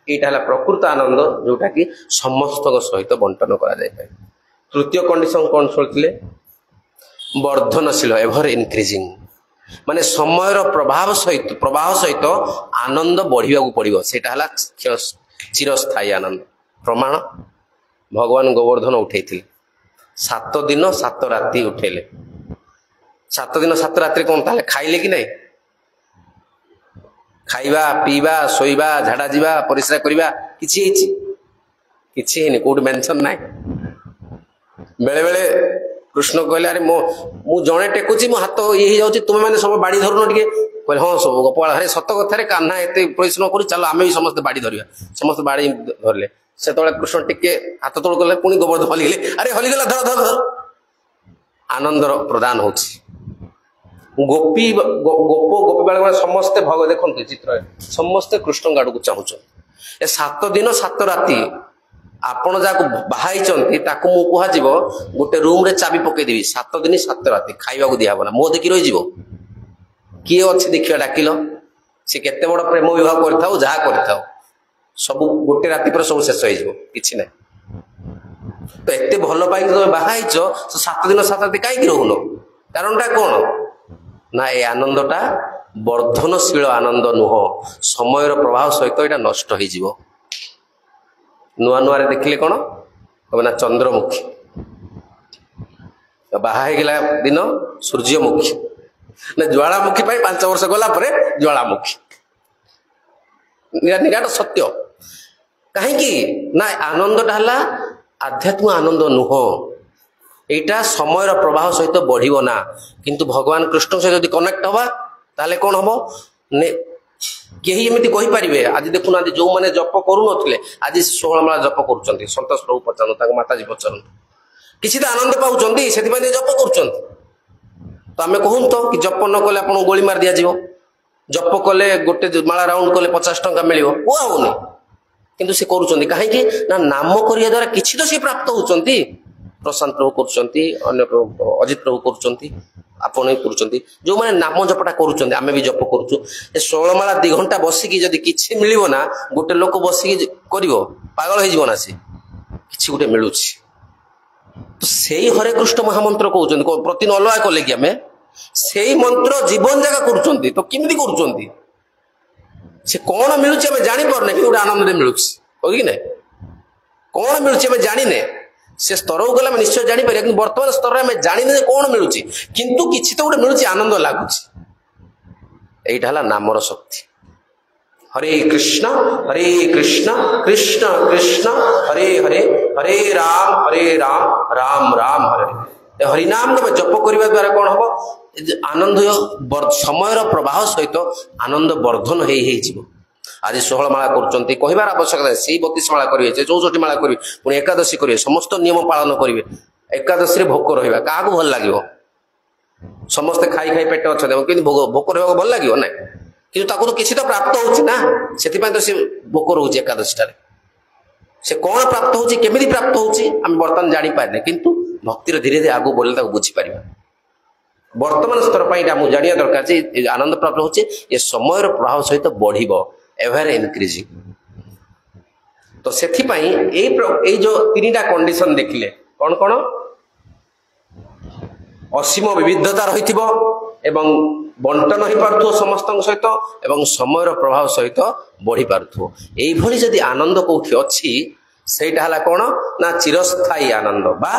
एटा हला प्रकृत आनंद जोटा कि समस्त सहित बंटन करा जाए पाए तृतीय कंडीशन कौन छोड़ते वर्धनशील एभर इनक्रीजिंग माने समय प्रभाव सहित आनंद बढ़िया पड़ो सेटा हला चिरस्थायी आनंद प्रमाण भगवान गोवर्धन उठे 7 दिन 7 राति उठेले 7 दिन 7 राति कौन ताले खाइले कि नहीं खाइबा पीवा शोइबा झाड़ा जीवा परिश्रा करिबा किछि हेनी कोड मेंशन नाइ बेले बेले कृष्ण कहले अरे मु जणे टेकुची मो हाथ ये ही जाउची तुम माने सब बाड़ी धरुनो टिके कहले हां सब गोपाल अरे सत कथा रे कान्हा एते परिश्रम करू चलो आमे भी समस्त बाड़ी धरिया समस्त बाड़ी धरले से तळे कृष्ण टिके हाथ तोड़ गले पुनी गोवर्धन हलिले अरे हलिगला धर धर धर आनंद प्रदान होची गोपी गोपी बाल समस्ते भग देखते चित्र समस्ते कृष्ण गाड़ को चाहूँ ए 7 दिन 7 राति आपण जाक बाहाई कह गोटे रूम रे चाबी पकईदेवी 7 दिन 7 राति खाइबा को दिहबना मो देखी रही किए अच्छे देखिए डाकिल सी केते बड़ प्रेम विवाह कर जहाँ कर सब गोटे राति पर सब शेष हो कि ना तो एत भल पाई तुम बाहाई 7 दिन 7 राति कहीं रोन कारणटा कौन ना ये आनंदटा वर्धनशील आनंद नुह समय प्रभाव सहित यहाँ नष्ट हो नुआ नुआ देखिले कौन कहे ना चंद्रमुखी, बाहा गला दिन सूर्यमुखी ना ज्वालामुखी 5 वर्ष गला पर ज्वालामुखी निराट सत्य। कहीं ना आनंदटा है आध्यात्मिक आनंद नुह, यहाँ समय प्रवाह सहित बढ़ ना, किंतु भगवान कृष्ण सहित कनेक्ट हवा ताले कौन हम कहीं एमती कहींपारे। आज देखुना जो मैंने जप करूनथिले आज 16 माला जप कर सतोष प्रभु पचारु माताजी पचारु किसी तो आनंद पाँच से जप कर। तो आम कहूँ तो कि जप न कले आपको गोली मार दिज्व, जप कले गोटे माला राउंड कले 50 टंका मिल हूँ किंतु से करुँच कहीं ना नाम करने द्वारा किसी तो सी प्राप्त होती। प्रशांत प्रभु कर अजित प्रभु कर जो मैंने नाम जपटा करुँच आम भी जप करुँ 16 माला 2 घंटा बसिकी जदि किसी मिल ना गोटे लोक बसिकी कर पागल हो सी कि गोटे मिलूँ। तो से हरे कृष्ण महामंत्र कहते प्रति अलगा कले कि आम से मंत्र जीवन जगह करुँच तो किमिति करुँच से कौन मिलूँ आम जापारे कि गोटे आनंद मिलूँ कि ना कौन मिलूँ जाने से स्तर को गला निश्चय जापर कि बर्तमान स्तर में जाने कौन मिलूँ किंतु किसी तो गोटे मिलूँ आनंद लगुच। यहीटा है नामर शक्ति। हरे कृष्ण कृष्ण कृष्ण हरे हरे हरे राम राम राम हरे। हरिनाम जप करने द्वारा कौन हम आनंद समय प्रवाह सहित आनंद वर्धन हो। आज 16 माला कर कहबार आवश्यकता से 32 माला करेंगे 64 माला करेंगे पुणी एकादशी करेंगे समस्त नियम पालन करेंगे। एकादशी भोक रहा क्या भल लगे समस्ते खाई खाई पेट अच्छा भोक रहा भल लगे ना कि तो किसी तो प्राप्त होना से तो सी भोक रोचे एकादशी से कौन प्राप्त होमी प्राप्त होम बर्तमान जापारे किंतु भक्तिर धीरे धीरे आगू बढ़ले बुझीपर वर्तमान स्तर पर मुझे जाना दरकार आनंद प्राप्त होचे समय प्रभाव सहित बढ़ एवर इनक्रीजिंग। तो से जो 3टा कंडीशन देखिले कौन कौन असीम विविधता रही एवं बंटन हो पार्थो समस्त सहित एवं समय प्रभाव सहित बढ़ी पार्थो यही जदि आनंद कौटी अच्छी सेटा है कौन ना चिरस्थायी आनंद बा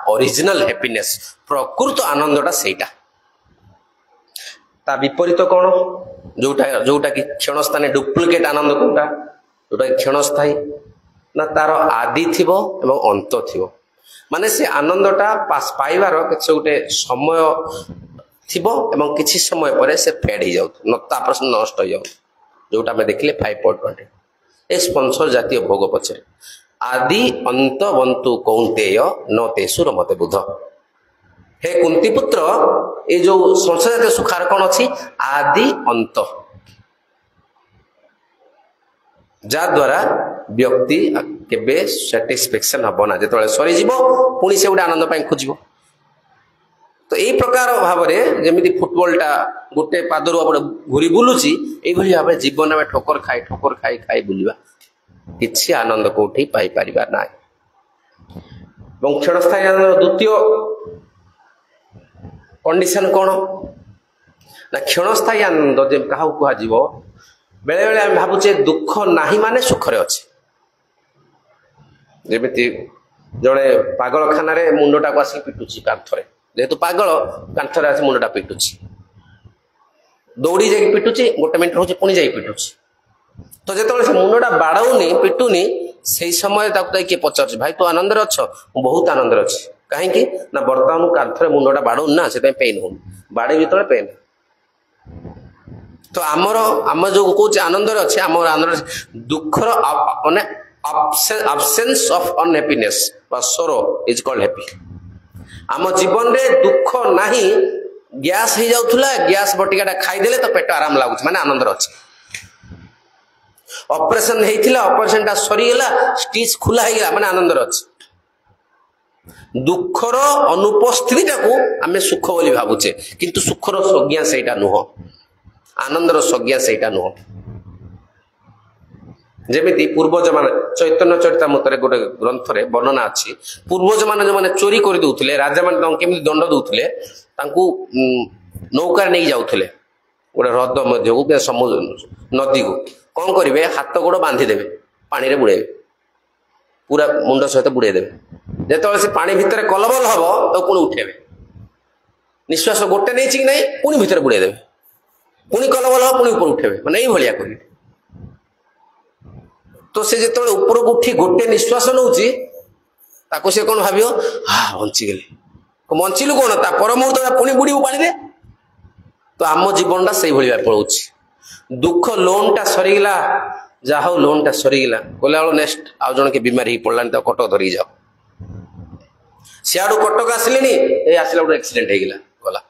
ओरिजिनल हैप्पीनेस प्रकृत आनंदटा सेटा। ता विपरीत कौन जोटा जोटा कि क्षण स्थाने डुप्लिकेट आनंद कोटा जोटा क्षण स्थायी ना तार आदि थिबो एवं अंत थिबो माने से आनंदटा पाइबार किसी गोटे समय थिबो एवं किसी समय पर से फेड हो जाउ नष्ट हो जाउ जोटा में देखिले 5.20 ए स्पॉन्सर जातीय भोग पछरे आदि अंत बंतु कौंतेय न तेसुर मते बुध। हे कुंती पुत्र ये जो संसार जातीय सुखार कौन अच्छी आदि अंत द्वारा व्यक्ति केबे सैटिस्फैक्शन हम ना जो सरीज पुणी से गोटे आनंद खोज। तो यही प्रकार भाव में जमी फुटबॉलटा गोटे पादर घूरी बुलूची भाव में जीवन में ठोकर खाई खाई बुलवा किसी आनंद कौटी पाई परिबा ना। क्षणस्थायी आनंद द्वितीय कंडीशन कौन ना क्षणस्थायी आनंद क्या कह बेले बेले आम भावुचे दुख नाही माने सुखरे अच्छे जमी जड़े पागलखाना मुंडटा को आसिक पिटुची कांथरे जेहेतु पागल कांथरे आस मुंडटा पिटुची दौड़ी जाकि पिटुची गोटे मिनट रोचे पुणी जाकि पिटुची। तो जो मुंडटा बाड़ौनी पिटुनी से समय किए पचार भाई तू आनंद अच्छ बहुत आनंद अच्छी कहीं ना बर्तमान कांथरे मुंडटा बाड़ौनी ना से पेन हो बाड़े जो पेन। तो आमर आम जो कौच आनंद अच्छे आम आनंद दुखर माने absence of unhappiness or sorrow is called happy। आम जीवन रे दुख नाही गैस हो जाउथुला गैस बटिकाटा खाईदेले तो पेट आराम लगुच माने आनंद अच्छे। ऑपरेशन हेइथिला ऑपरेशनटा सरीगला स्टिच खुला हेगला माने आनंद अच्छे। दुखर अनुपस्थितिटा को आमे सुख बोली भाबुचे किंतु सुखर संज्ञा सेटा नुह आनंदर संज्ञा सेटा नुह। जेमिति पूर्वज मान चैतन्य चरितामृत गोटे ग्रंथ रे वर्णना अच्छी पूर्वज मान जो माने चोरी कर दउथिले राजा मान केमिति दंड दउथिले तांकू नौका नहीं जाउथिले गोटे हृद मध्य को समुद्र नदी को कौन करेंगे हाथ गोड़ बांधी देवे पानी रे बुड़ेबे पूरा मुंड सहित बुड़े देवे जो से पानी भितर कलबल हम तो पुणी उठेबे निश्वास गोटे नहीं कि नहीं पुणी भितर बुड़े देवे पुणी कलबल हम पुणी ऊपर उठेबे माने यही भलिया करिवे तो से जो ऊपर को उठी गोटे निश्वास नौची ताको से कौन भावियो हाँ बंची गली बंचिलु कौन ता पर मुहूर्त पुणी बुड़ू पानी तो आम जीवन से पलाऊँ दुख लोन टा सरीगला जहा लोन टा सरीगला गला नेक्स्ट आउ जन के बीमारी पड़ला तो कटक धरिक जाओ सियाड़ू कटक आसिले आसला गोटे एक्सीडेंट होगा गला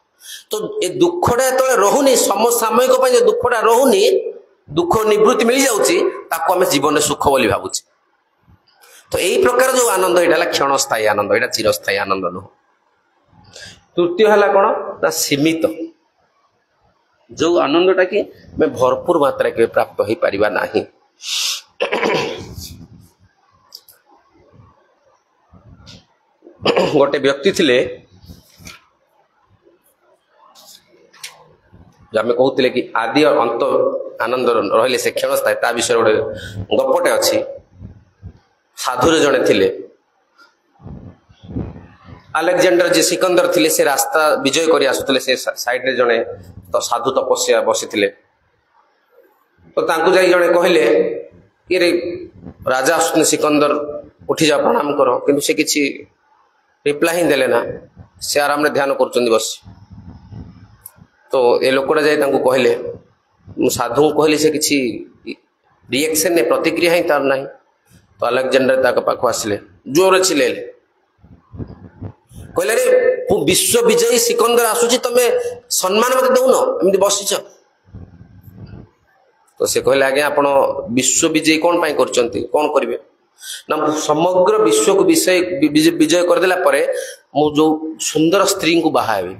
तो ये दुखटा जो रोनी समसामयिक दुखटा रोनी दुख निवृत्ति मिल जाऊँगी आम जीवन सुख बोली भावुचे तो यही प्रकार जो आनंद यहाँ क्षणस्थायी आनंद यहाँ चिरस्थायी आनंद नुह तृतीय है कौन ना सीमित जो आनंदटा कि मैं भरपूर मात्रा के प्राप्त हो पारिबा नाही गोटे व्यक्ति थिले जो आम कहते कि आदि और अंत आनंद रहिले से क्षण स्थायी ता विषय गोटे गपटे अच्छी साधुरे जड़े थिले अलेक्जेंडर जी सिकंदर थिले से रास्ता विजय करी आसुतले से साइड रे जड़े तो साधु तपस्या बसी तो तांकु जाई जड़े कहले कि रे राजा आसुन सिकंदर उठी जा प्रणाम करो किंतु से किछि रिप्लाई ही देले ना से आराम रे ध्यान करचंदी बस तो ए लोकड़ा जाई तांकु कहले साधु कहले से किछि रिएक्शन ने प्रतिक्रिया ही तार नहीं तो अलेक्जेंडर ताक पाखु आसिले जोर छिले कहले रे विश्व विजयी सिकंदर आसुची तमे सम्मान मत दउन एमती बसिच तो से कहले आगे आपण विश्व विजयी कौन पाई करचंती कौन करिवे ना समग्र विश्व को विजय कर देला परे मु जो सुंदर स्त्री को बाहाबी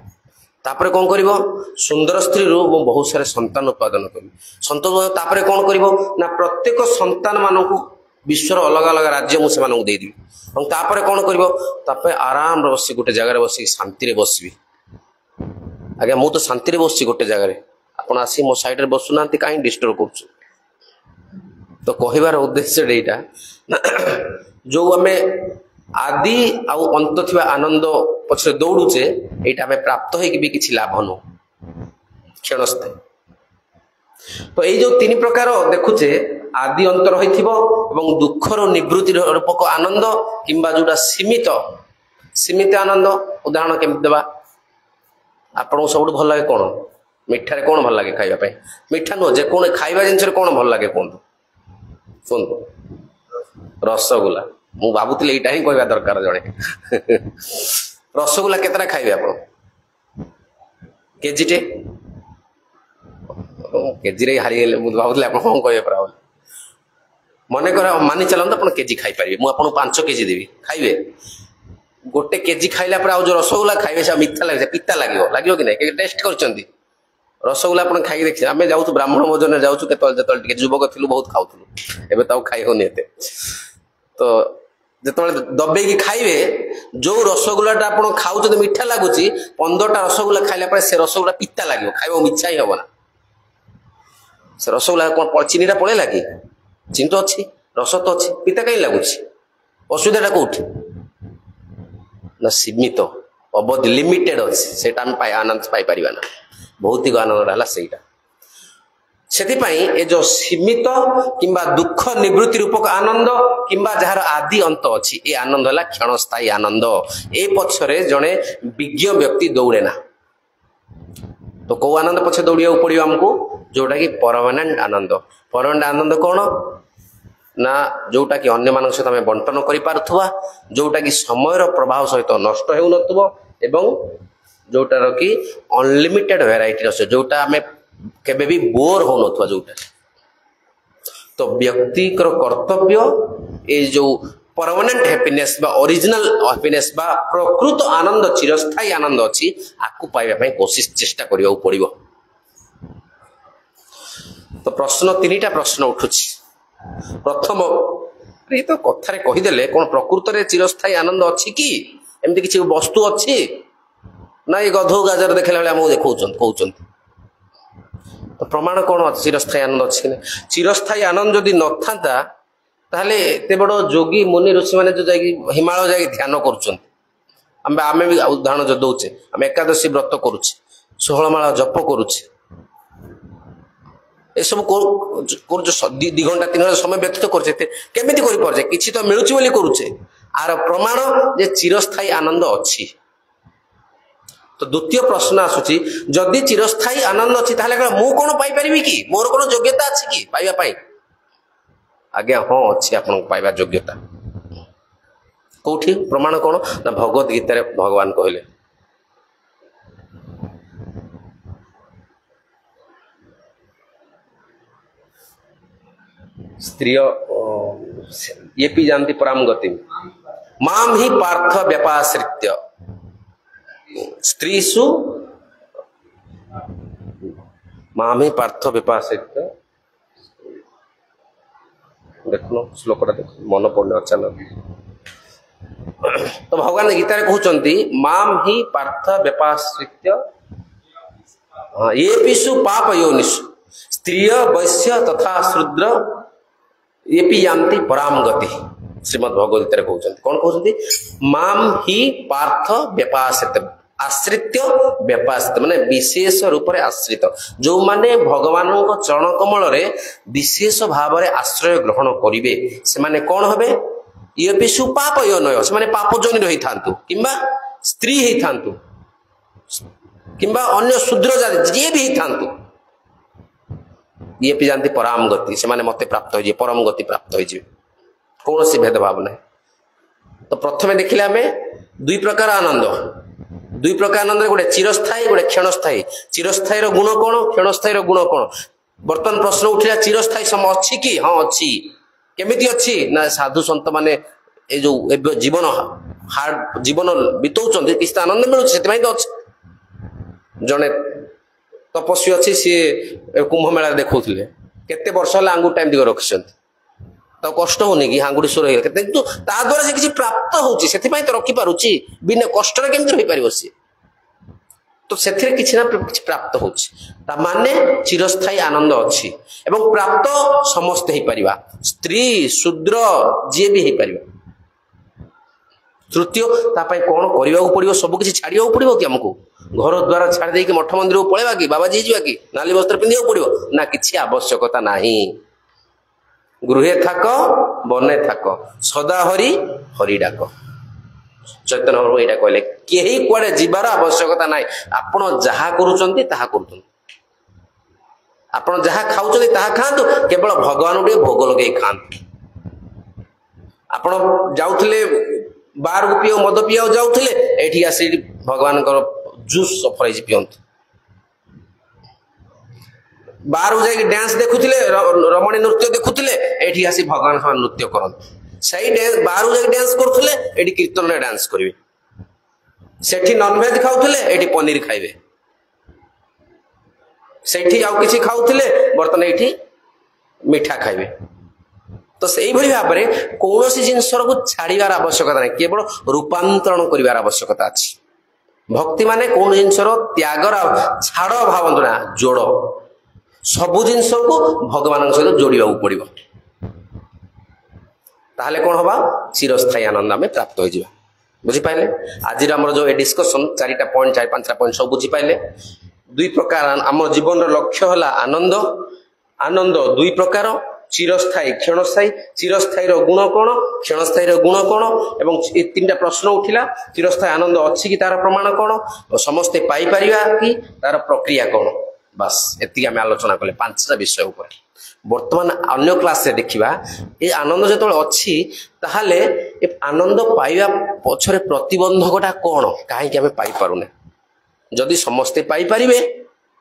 तापरे कौन करिवो सुंदर स्त्री रो मु बहुत सारे संतान उत्पादन करी संतान तापरे कौन करिवो ना प्रत्येक संतान मानकु विश्वर अलग अलग राज्य मुझे मानक देदेवी और तापर कौन कर आराम बस गोटे जगार बस शांति बसबी आज्ञा मु तो शांति बस गोटे जगार आपड़ आसी मो साइड बसुना कहीं डिस्टर्ब कर तो कहबार उद्देश्य यहाँ जो आम आदि आउ अंत थी आनंद पछरे दौड़ुचे यहाँ आम प्राप्त हो लाभ नु क्षणस्थे तो ये जो तीन प्रकार देखुचे आदि अंत रही दुखर निवृत्ति रूपक आनंद किंबा जोटा सीमित सीमित आनंद उदाहरण केमती देवा आपको सब भल लगे कौन मिठारे कौन भल लगे खाइबा मिठा नुह जे कौन खाइबा जिनस कौन भल लगे कहतु शुणु रसगोला मु भावुली यहाँ ही कहवा दरकार जड़े रसगोला केतटा खाइबे आप केजीटे केजी हारीगले मुझे भावुली आप कौन कहे परा मन कर मानि चलते आप केजी खाई पारे मुझे 5 केजी देवी खाइबे गोटे केजी खाइला पर जो रसगोला खाइबे से मिठा लगे पिता लगे कि नहीं टेस्ट कर रसगोला आप खाई देखिए आम जाऊँ ब्राह्मण भोजन जाऊँ के युवक थी बहुत खाऊलु एवं तो खाई होनी एत तो जो दबे खाइबे जो रसगोला आप खाऊ मिठा लगुच 15टा रसगोला खाइला से रसगोला पिता लगे खाइबा इच्छा ही हम ना से रसगोला कौन चीनी पड़ेगा कि चीनी तो अच्छी रस तो अच्छी पिता कहीं लगुच असुविधा कौट ना सीमित अवधि लिमिटेड अच्छे से आनंद पाई ना भौतिक आनंद रहा से ये जो सीमित किंबा दुख निवृत्ति रूपक आनंद किंबा जार आदि अंत अच्छी ये आनंद है क्षणस्थायी आनंद ए पछरे जड़े विज्ञ व्यक्ति दौड़े ना तो कौ आनंद पछे दौड़ा पड़ो आमको जोटा कि परमानेंट आनंद कौन ना जोटा कि अन्य मान सहित आम बंटन कर जोटा कि समय प्रभाव सहित नष्ट हो एवं जोटार कि अनलिमिटेड भेराइटी जोटा आम केबे भी बोर हो न जोटा तो व्यक्ति कर्तव्य ये जो परमानेंट हैप्पीनेस बा ओरिजिनल हैप्पीनेस बा प्रकृत आनंद चिरस्थायी आनंद अच्छी आपको पाइबा कोशिश चेष्टा करने पड़ो तो प्रश्न 3टा प्रश्न उठुछि प्रथम ये तो कथारे कहीदेले कौन प्रकृत में चिरस्थायी आनंद अच्छी कि एमती किसी वस्तु अच्छी ना ये गधो गाजर देखला बेले आमको देखौछन तो प्रमाण कौन चिरस्थायी आनंद अच्छी चिरस्थायी आनंद जदि न था ताहले एते बड़ जोगी मुनि ऋषि माने जो जाई हिमालय जाई ध्यान करूछन आमे भी उदाहरण जो दउचे आमे एकादशी व्रत करूछे 16 माला जप करूछे ए सब को जो 2 घंटा 3 घंटा समय व्यतीत करछे केमिति करि परजे किछि तो मिलुछि बोली करूछे आर प्रमाण जे चिरस्थायी आनंद अछि। तो द्वितीय प्रश्न आसुची जदि चिरस्थायी आनंद अछि ताहले मु कोन पाई परिबी कि मोर कोन योग्यता अछि कि पाइबा पाई आज्ञा हाँ अच्छी आप पाइबा योग्यता कौटी प्रमाण कौन ना भगवत गीता भगवान कहले स्त्रिय ये पी जानती पराम गति माम ही पार्थ व्यपाश्रित्य स्त्रीषु माम ही पार्थ व्यपाश्रित्य देखो श्लोकटा देख मन पड़े अचानक तो भगवान गीता कहते माम ही पार्थ व्यपाश्रित्य ये पिशु पाप योनिषु स्त्रिय वैश्य तथा शूद्र ये पी यान्ति पराम गति श्रीमद् भगवत गीता कहते कौन कहते माम ही पार्थ व्यपाश्रित आश्रित्य व्यपाश्रित माने विशेष रूप से आश्रित जो माने भगवान चरण कमल रे विशेष भाव में आश्रय ग्रहण करिवे से माने कौन हबे ये पिशु पाप योनय से माने पाप जोनि रही थांतु किंबा स्त्री ही थांतु किंबा अन्य शूद्र जाति जे भी ही थांतु ये पी जानती पराम गति से माने मते प्राप्त होई परम गति प्राप्त होई कौन सी भेदभाव नहीं। तो प्रथमे देखिले हमें दुई प्रकार आनंद दुई प्रकार आनंद गोटे चिरस्थायी गोटे क्षणस्थायी चिरस्थायी गुण कौन क्षणस्थायी गुण कौन बर्तमान प्रश्न उठिला चिरस्थायी समय अच्छी कि हाँ अच्छी केमिति अच्छी ना साधु सन्त माने ए जो जीवन हार्ड जीवन बितौचंदी किसी आनंद मिलुछि सेति तो अच्छी जने तपस्वी अच्छी सी कुंभ मेला देखौथिले केते वर्ष होला आंगु टाइम दिग रखिसंती तो कष्ट होनी कि हांगुड़ी सुर हो किंतु ता द्वारा से किसी प्राप्त होची सेति तो रखी पारुची बिना कष्ट रे केमति रही पारिबो सी तो सेथिरे किछि ना किछि प्राप्त होची ता माने चिरस्थायी आनंद अछि एवं प्राप्त समस्त हे परिबा स्त्री शूद्र जे भी हे परिबा। तृतीय ता पई कोन करिवा को पड़िबो सब किछि छाड़िया को पड़िबो कि हमको घर द्वारा छाड़ दे कि मठ मंदिर को पळेबा कि बाबा जी जीवा कि नाली वस्त्र पिंदिया को पड़िबो ना किछि आवश्यकता नाही गृहे थाक बने थाक सदा हरि हरि डाक चैतन्य प्रभु एटा कहले केही कुआडे जीवार आवश्यकता नाही आपण जहा करूचंती ताहा करूचंती आपण जहा खाउचंती ताहा खांतु केवल भगवान उडे भोग लगे खांतु आपण जाउथले बार को पियो मद पियो जाउथले एठी आसी भगवान को जूस सफराइज पियंतु बाहर जाके डांस देखुले रमणी नृत्य देखुले एठी आसी भगवान समान नृत्य करते सही डांस बाहर जाके डांस करथुले एठी कीर्तन रे डांस करिवे सेठी नॉन वेज खाउथुले एठी पनीर खाइबे सेठी आउ किछि खाउथुले बर्तन एठी मिठा खाइबे तो सही भली भाव में कौनसी जिनसर को छाड़िबार आवश्यकता नहीं केवल रूपांतरण करिवार आवश्यकता अछि भक्ति माने कौन जिनसर त्यागर छाड़ भावंतु ना जोड़ सबु जिनस को भगवान सहित जोड़ा पड़ो ताहले कौन हवा चिरस्थायी आनंद आम प्राप्त हो बुझिपारे आज आम जो डिस्कसन 4टा पॉइंट 4-5टा पॉइंट सब बुझिपारे दुई प्रकार आम जीवन लक्ष्य है आनंद आनंद दुई प्रकार चिरस्थायी क्षणस्थायी चिरस्थायी गुण कौन क्षणस्थायी गुण कौन एवं 3टा प्रश्न उठिला चिरस्थायी आनंद अच्छी कि तार प्रमाण कौन समस्ते पाई परिबा कि तार प्रक्रिया कौन बस एति आम आलोचना कले 5टा विषय ऊपर वर्तमान अन्य क्लास रे देखिबा ए आनंद जतो अच्छी ताहाले ए आनंद पाइबा पछरे प्रतिबंधकटा कौन काहे कि आम पाई पारुने जदि समस्ते पाई परिबे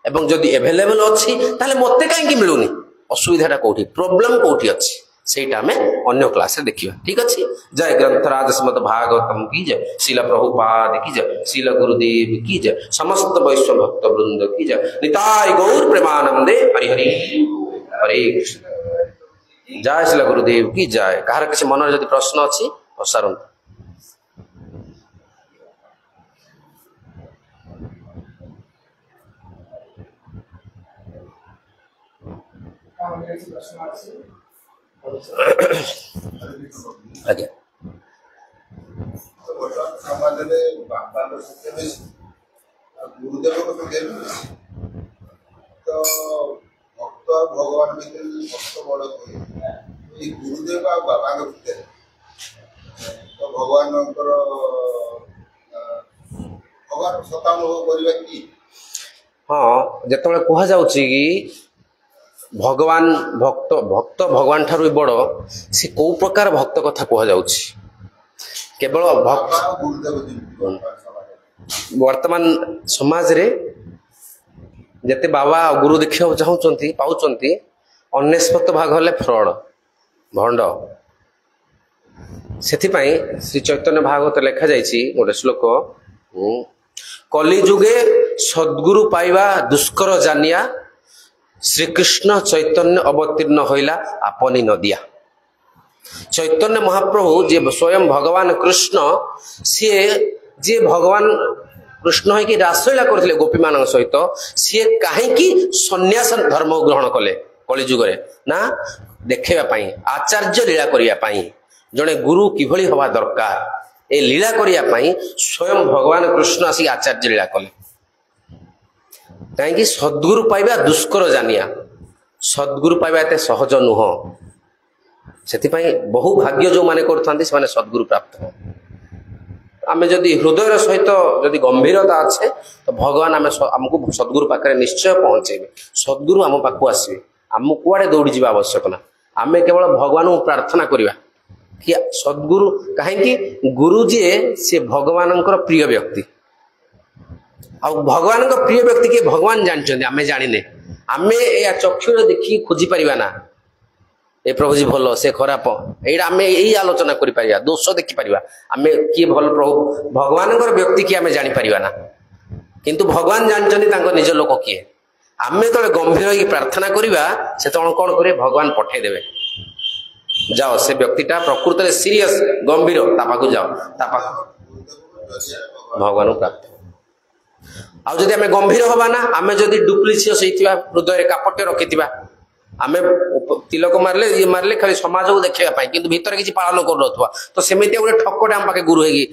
एवं जदि अवेलेबल अच्छी ताहाले मते काहे कि मिलुनी असुविधाटा कोठी प्रॉब्लम कोठी अछि सेटा में अन्य क्लास रे देखिबा ठीक अछि। जय ग्रंथराज श्रीमद् भागवतम की जय श्रील प्रभुपाद की जय श्रील गुरुदेव की जय समस्त वैष्णव भक्त वृंद की जय निताय गौर प्रेमानंदे हरि हरि हरे कृष्ण जय श्रील गुरुदेव की जय। कहार किसी मन जदि प्रश्न अछि पसारन प्रश्न ଆଜ୍ଞା ଗୁରୁଦେବ ତ ଭକ୍ତ ଆଉ ଭଗବାନ ଭିତରେ ଭକ୍ତ ବଡ ହୁଏ ଏଇ ଗୁରୁଦେବ ଆଉ ବାବାଙ୍କ ଭିତରେ ତ ଭଗବାନଙ୍କର ଭଗବାନ ସତାନୁଭବ କରିବା କି? ହଁ ଯେତେବେଳେ କୁହାଯାଉଛି କି ଭଗବାନ ଭକ୍ତ ଭକ୍ତ ଭଗବାନ ଠାରୁ ବି ବଡ଼ ସେ କୋଉ ପ୍ରକାର ଭକ୍ତ କଥା କୁହାଯାଉଛି କେବଳ ବର୍ତ୍ତମାନ ସମାଜରେ ଯେତେ ବାବା ଗୁରୁ ଦେଖିବାକୁ ଚାହୁଁଛନ୍ତି ପାଉଛନ୍ତି 99% ହେଲେ ଫ୍ରଡ ଭଣ୍ଡ ସେଥିପାଇଁ ଶ୍ରୀ ଚୈତନ୍ୟ ଭାଗବତ ଲେଖାଯାଇଛି ଗୋଟେ ଶ୍ଲୋକ କଲିଯୁଗେ ସଦ୍ଗୁରୁ ପାଇବା ଦୁଷ୍କର ଜାନିଆ ଶ୍ରୀକୃଷ୍ଣ ଚୈତନ୍ୟ ଅବତୀର୍ଣ୍ଣ ହୋଇଲା ଆପନି ନଦିଆ ଚୈତନ୍ୟ ମହାପ୍ରଭୁ ଯିଏ ସ୍ୱୟଂ ଭଗବାନ କୃଷ୍ଣ ସିଏ ଯିଏ ଭଗବାନ କୃଷ୍ଣ ହେଇକି ରାସଲୀଳା କରିଥିଲେ ଗୋପୀମାନଙ୍କ ସହିତ ସିଏ କାହିଁକି ସନ୍ନ୍ୟାସ ଧର୍ମ ଗ୍ରହଣ କଲେ କଳିଯୁଗରେ ନା ଦେଖେଇବା ପାଇଁ ଆଚାର୍ଯ୍ୟ ଲୀଳା କରିବା ପାଇଁ ଜଣେ ଗୁରୁ କିଭଳି ହେବା ଦରକାର ଏ ଲୀଳା କରିବା ପାଇଁ ସ୍ୱୟଂ ଭଗବାନ କୃଷ୍ଣ ଆସିକି ଆଚାର୍ଯ୍ୟ ଲୀଳା କଲେ କାହିଁକି ସଦ୍ଗୁରୁ ପାଇବା ଦୁଷ୍କର ଜାନିଆ ସଦ୍ଗୁରୁ ପାଇବା ଏତେ ସହଜ ନୁହଁ ସେଥିପାଇଁ ବହୁ ଭାଗ୍ୟ ଯେଉଁମାନେ କରୁଥାନ୍ତି ସେମାନେ ସଦ୍ଗୁରୁ ପ୍ରାପ୍ତ ଆମେ ଯଦି ହୃଦୟର ସହିତ ଯଦି ଗମ୍ଭୀରତା ଅଛି ତ ଭଗବାନ ଆମକୁ ସଦ୍ଗୁରୁ ପାଖରେ ନିଶ୍ଚୟ ପହଞ୍ଚେଇବେ ସଦ୍ଗୁରୁ ଆମ ପାଖକୁ ଆସିବେ ଆମକୁ କୁଆଡ଼େ ଦୌଡ଼ି ଯିବା ଆବଶ୍ୟକ ନା ଆମେ କେବଳ ଭଗବାନଙ୍କୁ ପ୍ରାର୍ଥନା କରିବା କି ସଦ୍ଗୁରୁ କାହିଁକି ଗୁରୁ ଯିଏ ସେ ଭଗବାନଙ୍କର ପ୍ରିୟ ବ୍ୟକ୍ତି ଆଉ ଭଗବାନଙ୍କ ପ୍ରିୟ ବ୍ୟକ୍ତି କିଏ ଭଗବାନ ଜାଣିଛନ୍ତି ଆମେ ଜାଣିନେ ଆମେ ଏ ଚକ୍ଷୁରେ ଦେଖିକି ଖୋଜି ପାରିବା ନା ଏ ପ୍ରଭୁଜୀ ଭଲ ସେ ଖରାପ ଏଇଟା ଆମେ ଏଇ ଆଲୋଚନା କରିପାରିବା ଦୋଷ ଦେଖିପାରିବା ଆମେ କିଏ ଭଲ ପ୍ରଭୁ ଭଗବାନଙ୍କର ବ୍ୟକ୍ତି କିଏ ଆମେ ଜାଣିପାରିବା ନା କିନ୍ତୁ ଭଗବାନ ଜାଣିଛନ୍ତି ତାଙ୍କ ନିଜ ଲୋକ କିଏ ଆମେ ଯେତେବେଳେ ଗମ୍ଭୀର ହେଇକି ପ୍ରାର୍ଥନା କରିବା ସେତେବେଳେ କ'ଣ କରିବେ ଭଗବାନ ପଠେଇଦେବେ ଯାଅ ସେ ବ୍ୟକ୍ତିଟା ପ୍ରକୃତରେ ସିରିୟସ୍ ଗମ୍ଭୀର ତା ପାଖକୁ ଯାଅ ତା ପାଖ ଭଗବାନଙ୍କୁ ପ୍ରାପ୍ତ ଆଉ ଯଦି ଆମେ ଗମ୍ଭୀର ହବା ନା ଆମେ ଯଦି ଡୁପ୍ଲିସିୟସ୍ ହେଇଥିବା ହୃଦୟରେ କାପଟ୍ୟ ରଖିଥିବା ଆମେ ତିଲକ ମାରିଲେ ଇଏ ମାରିଲେ ଖାଲି ସମାଜକୁ ଦେଖେଇବା ପାଇଁ କିନ୍ତୁ ଭିତରେ କିଛି ପାଳନ କରୁନଥିବା ତ ସେମିତି ଗୋଟେ ଠକଟେ ଆମ ପାଖେ ଗୁରୁ ହେଇକି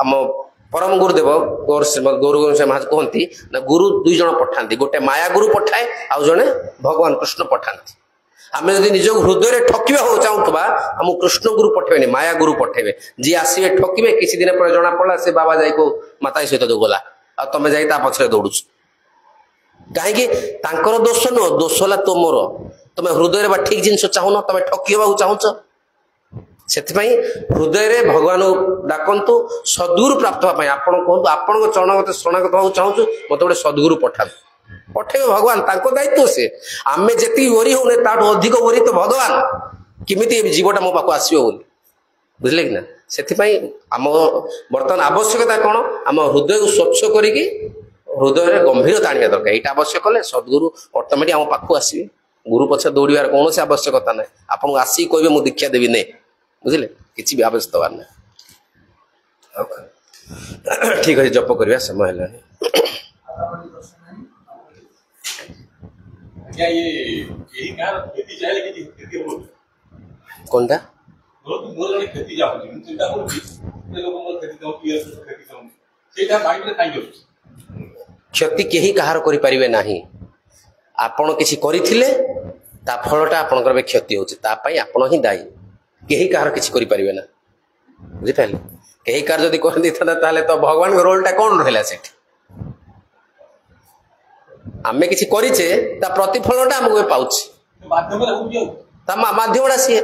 ଆମ ପରମ ଗୁରୁଦେବ ଗୌର ମହାରାଜ କୁହନ୍ତି ନା ଗୁରୁ 2 ଜଣ ପଠାନ୍ତି ଗୋଟେ ମାୟା ଗୁରୁ ପଠାଏ ଆଉ ଜଣେ ଭଗବାନ କୃଷ୍ଣ ପଠାନ୍ତି ଆମେ ଯଦି ନିଜକୁ ହୃଦୟରେ ଠକିବାକୁ ଚାହୁଁଥିବା ଆମକୁ କୃଷ୍ଣ ଗୁରୁ ପଠେଇବେନି ମାୟା ଗୁରୁ ପଠେଇବେ ଯିଏ ଆସିବେ ଠକିବେ କିଛି ଦିନ ପରେ ଜଣା ପଡ଼ିଲା ସେ ବାବା ଯାଇକୁ ମାତାଇ ସହିତ ଗଲା ଆଉ ତମେ ଯାଇ ତା ପଛରେ ଦୌଡୁଛ କାହିଁକି ତାଙ୍କର ଦୋଷ ନୁହଁ ଦୋଷ ହେଲା ତମର ତମେ ହୃଦୟରେ ବା ଠିକ ଜିନିଷ ଚାହୁଁନ ତମେ ଠକି ହେବାକୁ ଚାହୁଁଛ ସେଥିପାଇଁ ହୃଦୟରେ ଭଗବାନଙ୍କୁ ଡାକନ୍ତୁ ସଦ୍ଗୁରୁ ପ୍ରାପ୍ତ ହେବା ପାଇଁ ଆପଣ କୁହନ୍ତୁ ଆପଣଙ୍କ ଚରଣ ମତେ ଶରଣାଗତ ହେବାକୁ ଚାହୁଁଛୁ ମତେ ଗୋଟେ ସଦ୍ଗୁରୁ ପଠାନ୍ତୁ ପଠେଇବେ ଭଗବାନ ତାଙ୍କ ଦାୟିତ୍ୱ ସେ ଆମେ ଯେତିକି ଓରି ହଉନେ ତାଠୁ ଅଧିକ ଓରି ତ ଭଗବାନ କେମିତି ଏ ଜୀବଟା ମୋ ପାଖକୁ ଆସିବ ବୋଲି ବୁଝିଲେ କି ନା ସେଥିପାଇଁ ଆମ ବର୍ତ୍ତମାନ ଆବଶ୍ୟକତା କ'ଣ ଆମ ହୃଦୟକୁ ସ୍ୱଚ୍ଛ କରିକି ହୃଦୟରେ ଗମ୍ଭୀରତା ଆଣିବା ଦରକାର ଏଇଟା ଆବଶ୍ୟକ କଲେ ସଦ୍ଗୁରୁ ଅଟୋମେଟିକ୍ ଆମ ପାଖକୁ ଆସିବେ ଗୁରୁ ପଛରେ ଦୌଡ଼ିବାର କୌଣସି ଆବଶ୍ୟକତା ନାହିଁ ଆପଣଙ୍କୁ ଆସିକି କହିବେ ମୁଁ ଦୀକ୍ଷା ଦେବି ନେ ବୁଝିଲେ କିଛି ବି ଆବଶ୍ୟକ ହେବାର ନାହିଁ ଠିକ ଅଛି ଜପ କରିବା ସମୟ ହେଲାଣି କଣଟା କ୍ଷତି କେହି କାହାର କରିପାରିବେ ନାହିଁ ଆପଣ କିଛି କରିଥିଲେ ତା ଫଳଟା ଆପଣଙ୍କର ଏବେ କ୍ଷତି ହେଉଛି ତା ପାଇଁ ଆପଣ ହିଁ ଦାୟୀ କେହି କାହାର କିଛି କରିପାରିବେ ନା ବୁଝିପାରିଲେ କେହି କାହାର ଯଦି କରିଦେଇଥାନ୍ତା ତାହେଲେ ତ ଭଗବାନଙ୍କ ରୋଲଟା କ'ଣ ରହିଲା ସେଠି ଆମେ କିଛି କରିଛେ ତା ପ୍ରତିଫଳଟା ଆମକୁ ଏବେ ପାଉଛି ତା ମାଧ୍ୟମଟା ସିଏ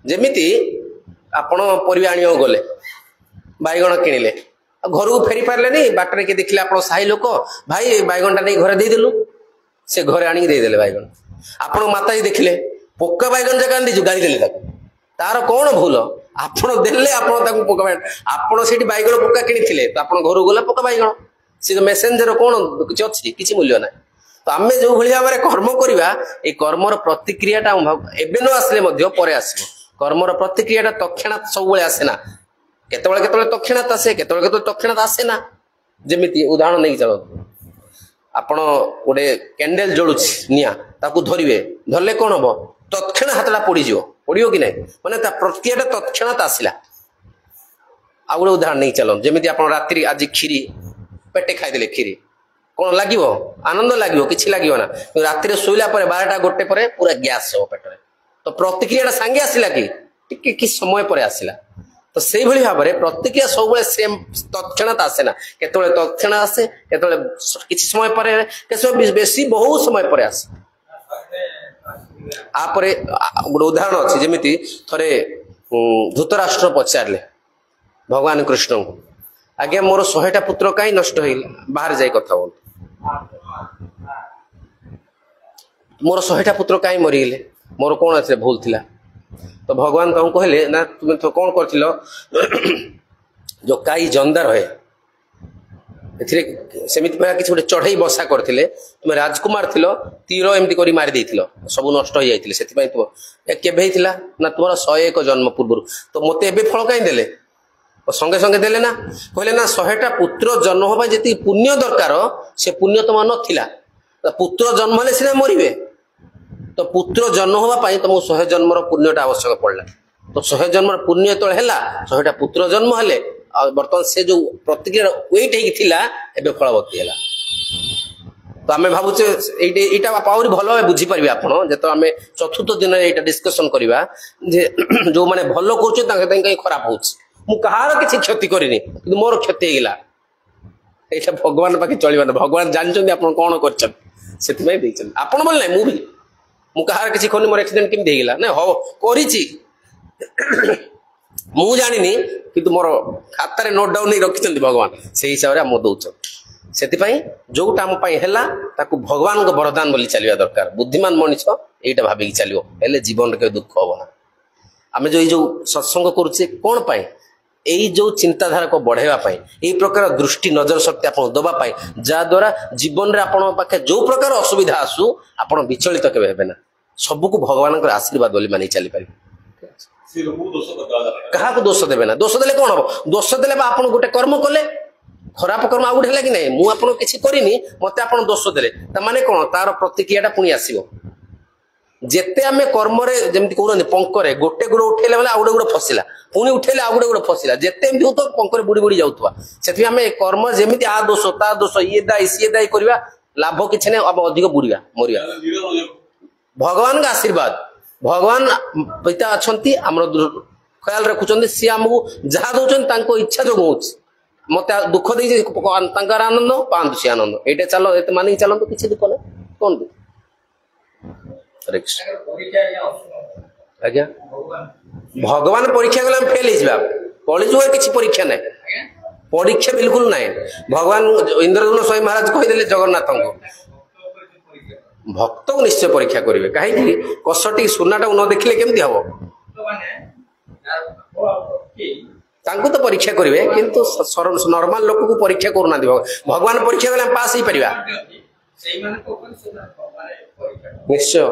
ଯେମିତି ଆପଣ ପରିବା ଆଣିବାକୁ ଗଲେ ବାଇଗଣ କିଣିଲେ ଆଉ ଘରକୁ ଫେରି ପାରିଲେନି ବାଟରେ କିଏ ଦେଖିଲେ ଆପଣ ସାହି ଲୋକ ଭାଇ ବାଇଗଣଟା ନେଇ ଘରେ ଦେଇଦେଲୁ ସେ ଘରେ ଆଣିକି ଦେଇଦେଲେ ବାଇଗଣ ଆପଣ ମାତାଜୀ ଦେଖିଲେ ପୋକା ବାଇଗଣ ଜାଗା ଦେଇଛୁ ଗାଳି ଦେଲେ ତାକୁ ତାର କ'ଣ ଭୁଲ ଆପଣ ଦେଲେ ଆପଣ ତାକୁ ପୋକା ବାଇଗଣ ଆପଣ ସେଠି ବାଇଗଣ ପୋକା କିଣିଥିଲେ ତ ଆପଣ ଘରକୁ ଗଲେ ପୋକା ବାଇଗଣ ସେ ମେସେଞ୍ଜର କ'ଣ କିଛି ଅଛି କିଛି ମୂଲ୍ୟ ନାହିଁ ତ ଆମେ ଯେଉଁଭଳି ଭାବରେ କର୍ମ କରିବା ଏଇ କର୍ମର ପ୍ରତିକ୍ରିୟାଟା ଏବେ ନ ଆସିଲେ ମଧ୍ୟ ପରେ ଆସିବ କର୍ମର ପ୍ରତିକ୍ରିୟାଟା ତତ୍କ୍ଷଣାତ୍ ସବୁବେଳେ ଆସେ ନା କେତେବେଳେ କେତେବେଳେ ତତ୍କ୍ଷଣାତ୍ ଆସେ କେତେବେଳେ କେତେବେଳେ ତତ୍କ୍ଷଣାତ୍ ଆସେ ନା ଯେମିତି ଉଦାହରଣ ନେଇକି ଚାଲନ୍ତୁ ଆପଣ ଗୋଟେ କ୍ୟାଣ୍ଡେଲ ଜଳୁଛି ନିଆଁ ତାକୁ ଧରିବେ ଧରିଲେ କ'ଣ ହବ ତତ୍କ୍ଷଣାତ୍ ହାତଟା ପୋଡ଼ିଯିବ पड़ो कि नहीं माने प्रतिक्रिया तत्क्षणात आसला आ गोटे उदाहरण नहीं चलो जमी आप रात्रि आज खीरी पेटे खाईदे खीरी कौन लगे आनंद लगे कि लगे ना राति शोला 12टा 1 पर पूरा गैस हो पेट तो प्रतिक्रिया सांगे आसला कि समय पर आसला तो से भाई भाव में प्रतिक्रिया सब सेम तत्क्षणात आसे ना केतले तत्क्षण आसे केतले किसी समय पर बेसी बहुत समय पर आसे आपरे गोटे उदाहरण अच्छी जमी थे धृतराष्ट्र पचारे भगवान कृष्ण को आज्ञा मोर 100टा पुत्र कहीं नष्ट हो बाहर जाए कथा बोल मोर 100टा पुत्र कहीं मरीगले मोर कौन अच्छे भूल थिला तो भगवान तुम कहले ना तुम तो कौन कर जो काई जंदा रहे सेमिति किसी गोटे चढ़ई बसा करथिले तुम राजकुमार थिलो तीर एमती करी मारी देथिलो सब नष्ट हो जाइथिले सेति तुम केबे हिथिला ना तुमर 101 जन्म पूर्व तो मते एबे फल काई देले संगे संगे देले ना कहले ना 100टा पुत्र जन्म होबा जति पुण्य दरकार से पुण्य तुम नथिला पुत्र जन्म हेले सिना मरिबे तो पुत्र जन्म होबा पाई तुमको 100 जन्मर पुण्यटा आवश्यक पड़ला तो 100 जन्मर पुण्य तो है 100टा पुत्र जन्म हेले बर्तमान से जो प्रतिक्रिया वेट होता है फलवती है तो आम भावुचे यहाँ आहरी भल भाव बुझीपारे आपड़ जो आम चतुर्थ दिन यहाँ डिस्कसन करवा जो मैंने भल कर कहीं खराब हो कहार किसी क्षति करनी कि मोर क्षति होगा यहाँ भगवान पाखे चलवा भगवान जानते आप कौन कर आपण बोल ना मुझे कहार किसी खोनी मोर एक्सीडेंट केमती होगा ना हो कर मु जानी कि मोर खातार नोट डाउन नहीं रखिंट भगवान से हिसाब से आम दौर से जोटा आम है भगवान को वरदान बोली चलवा दरकार बुद्धिमान मनीष यहाँ भाविकी चलो हेले जीवन के दुख हम ना आम जो सत्संग करुचे कौन पाई यही जो चिंताधारा को बढ़ावा यही प्रकार दृष्टि नजर शक्ति आप दवापाई जहाद्वारा जीवन में आपण पाखे जो प्रकार असुविधा आसू आप विचलित केवे हेबे ना सबको भगवान आशीर्वाद बोली मानी चली पारे क्या दोष देवे ना दोष देले कौन हम दोष देले आप गोटे कर्म कले खराब कर्म आ गोटे है कि नहीं मुझे किसी करनी मत आप दोष देले माने कौन तार प्रतिक्रिया पुणी आसो जेते आम कर्म जमी कहते पंकरे गोटे गोड़ उठेले बेले आउ गोटे फसिला पुणी उठेले आउ गोटे फसिला जिते हो तो पंकरे बुड़ी बुड़ी जाऊा से आम कर्म जमी आ दोष ता दोष ये दायी सी दायी करवा लाभ किसी ना अब अधिक बुड़वा मरिया भगवान का आशीर्वाद भगवान पिता अच्छा आम ख्याल रखुच्च सी आमको जहाँ दौरान इच्छा जो हूँ मत दुख दे आनंद पाँच सी आनंद ये चलो ये मानिक चलते किसी दुख ना कौन दुख आज्ञा भगवान परीक्षा कले फेल हो कलिजुग किसी परीक्षा ना परीक्षा बिल्कुल ना भगवान इंद्रद्युम्न स्वामी महाराज कहीदे जगन्नाथ को भक्त को निश्चय परीक्षा करेंगे कहीं कसटी सुनाटा न देखले केमती हम तो परीक्षा करेंगे किंतु नॉर्मल लोक को परीक्षा करना भगवान परीक्षा कले पास ही परिवा निश्चय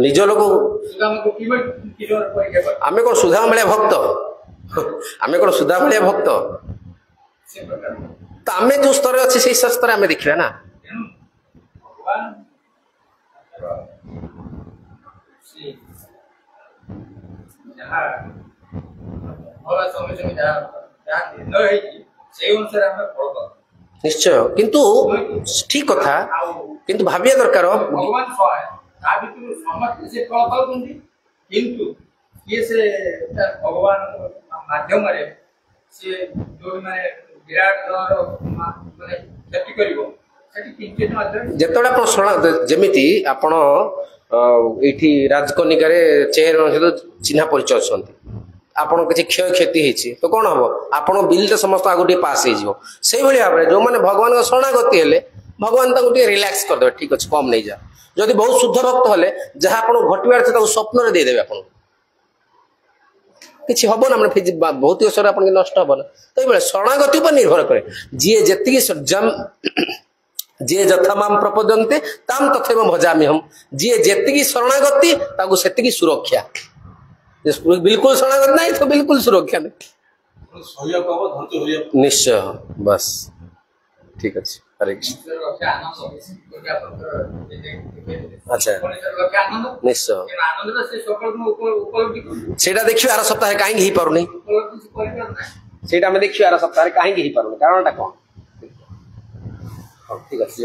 निज लोक आम कौन सुधा भाया भक्त आम कौन सुधा भाया भक्त तो आम जो स्तर अच्छे से स्तर आम देखा ना निश्चय किंतु ठीक कथा किंतु भाविया दरकार भगवान माध्यम जिते जमी आपण ये राजकनिका चेहर सहित चिन्हा परिचय अच्छा आपन किसी क्षय क्षति होती तो कौन हम आप बिल तो समस्त आगे पास हो भाव में जो मैंने भगवान का शरणागति हेले भगवान रिलैक्स करदे ठीक अच्छे कम नहीं जा जदि बहुत शुद्ध भक्त हेले जहाँ आप घटवार थे स्वप्न देदेवे आप किसी हम ना मैंने भौतिक स्तर आप नष्ट हम ना तो ये शरणागति पर निर्भर करे जी जी जथा माम प्रपद्यन्ते ताम तथैव भजामि हम जी जेतिकी शरणागति ताकू सेतिकी सुरक्षा बिल्कुल शरणागति नहीं तो बिल्कुल सुरक्षा नहीं निश्चय बस ঠিক আছে, হরে কৃষ্ণ। আচ্ছা, ନିଶ୍ଚୟ ସେଇଟା ଦେଖିବା ଆର ସପ୍ତାହରେ କାହିଁକି ହେଇପାରୁନି, ସେଇଟା ଆମେ ଦେଖିବା ଆର ସପ୍ତାହରେ କାହିଁକି ହେଇପାରୁନି, କାରଣଟା କଣ? ହଉ ଠିକ ଅଛି।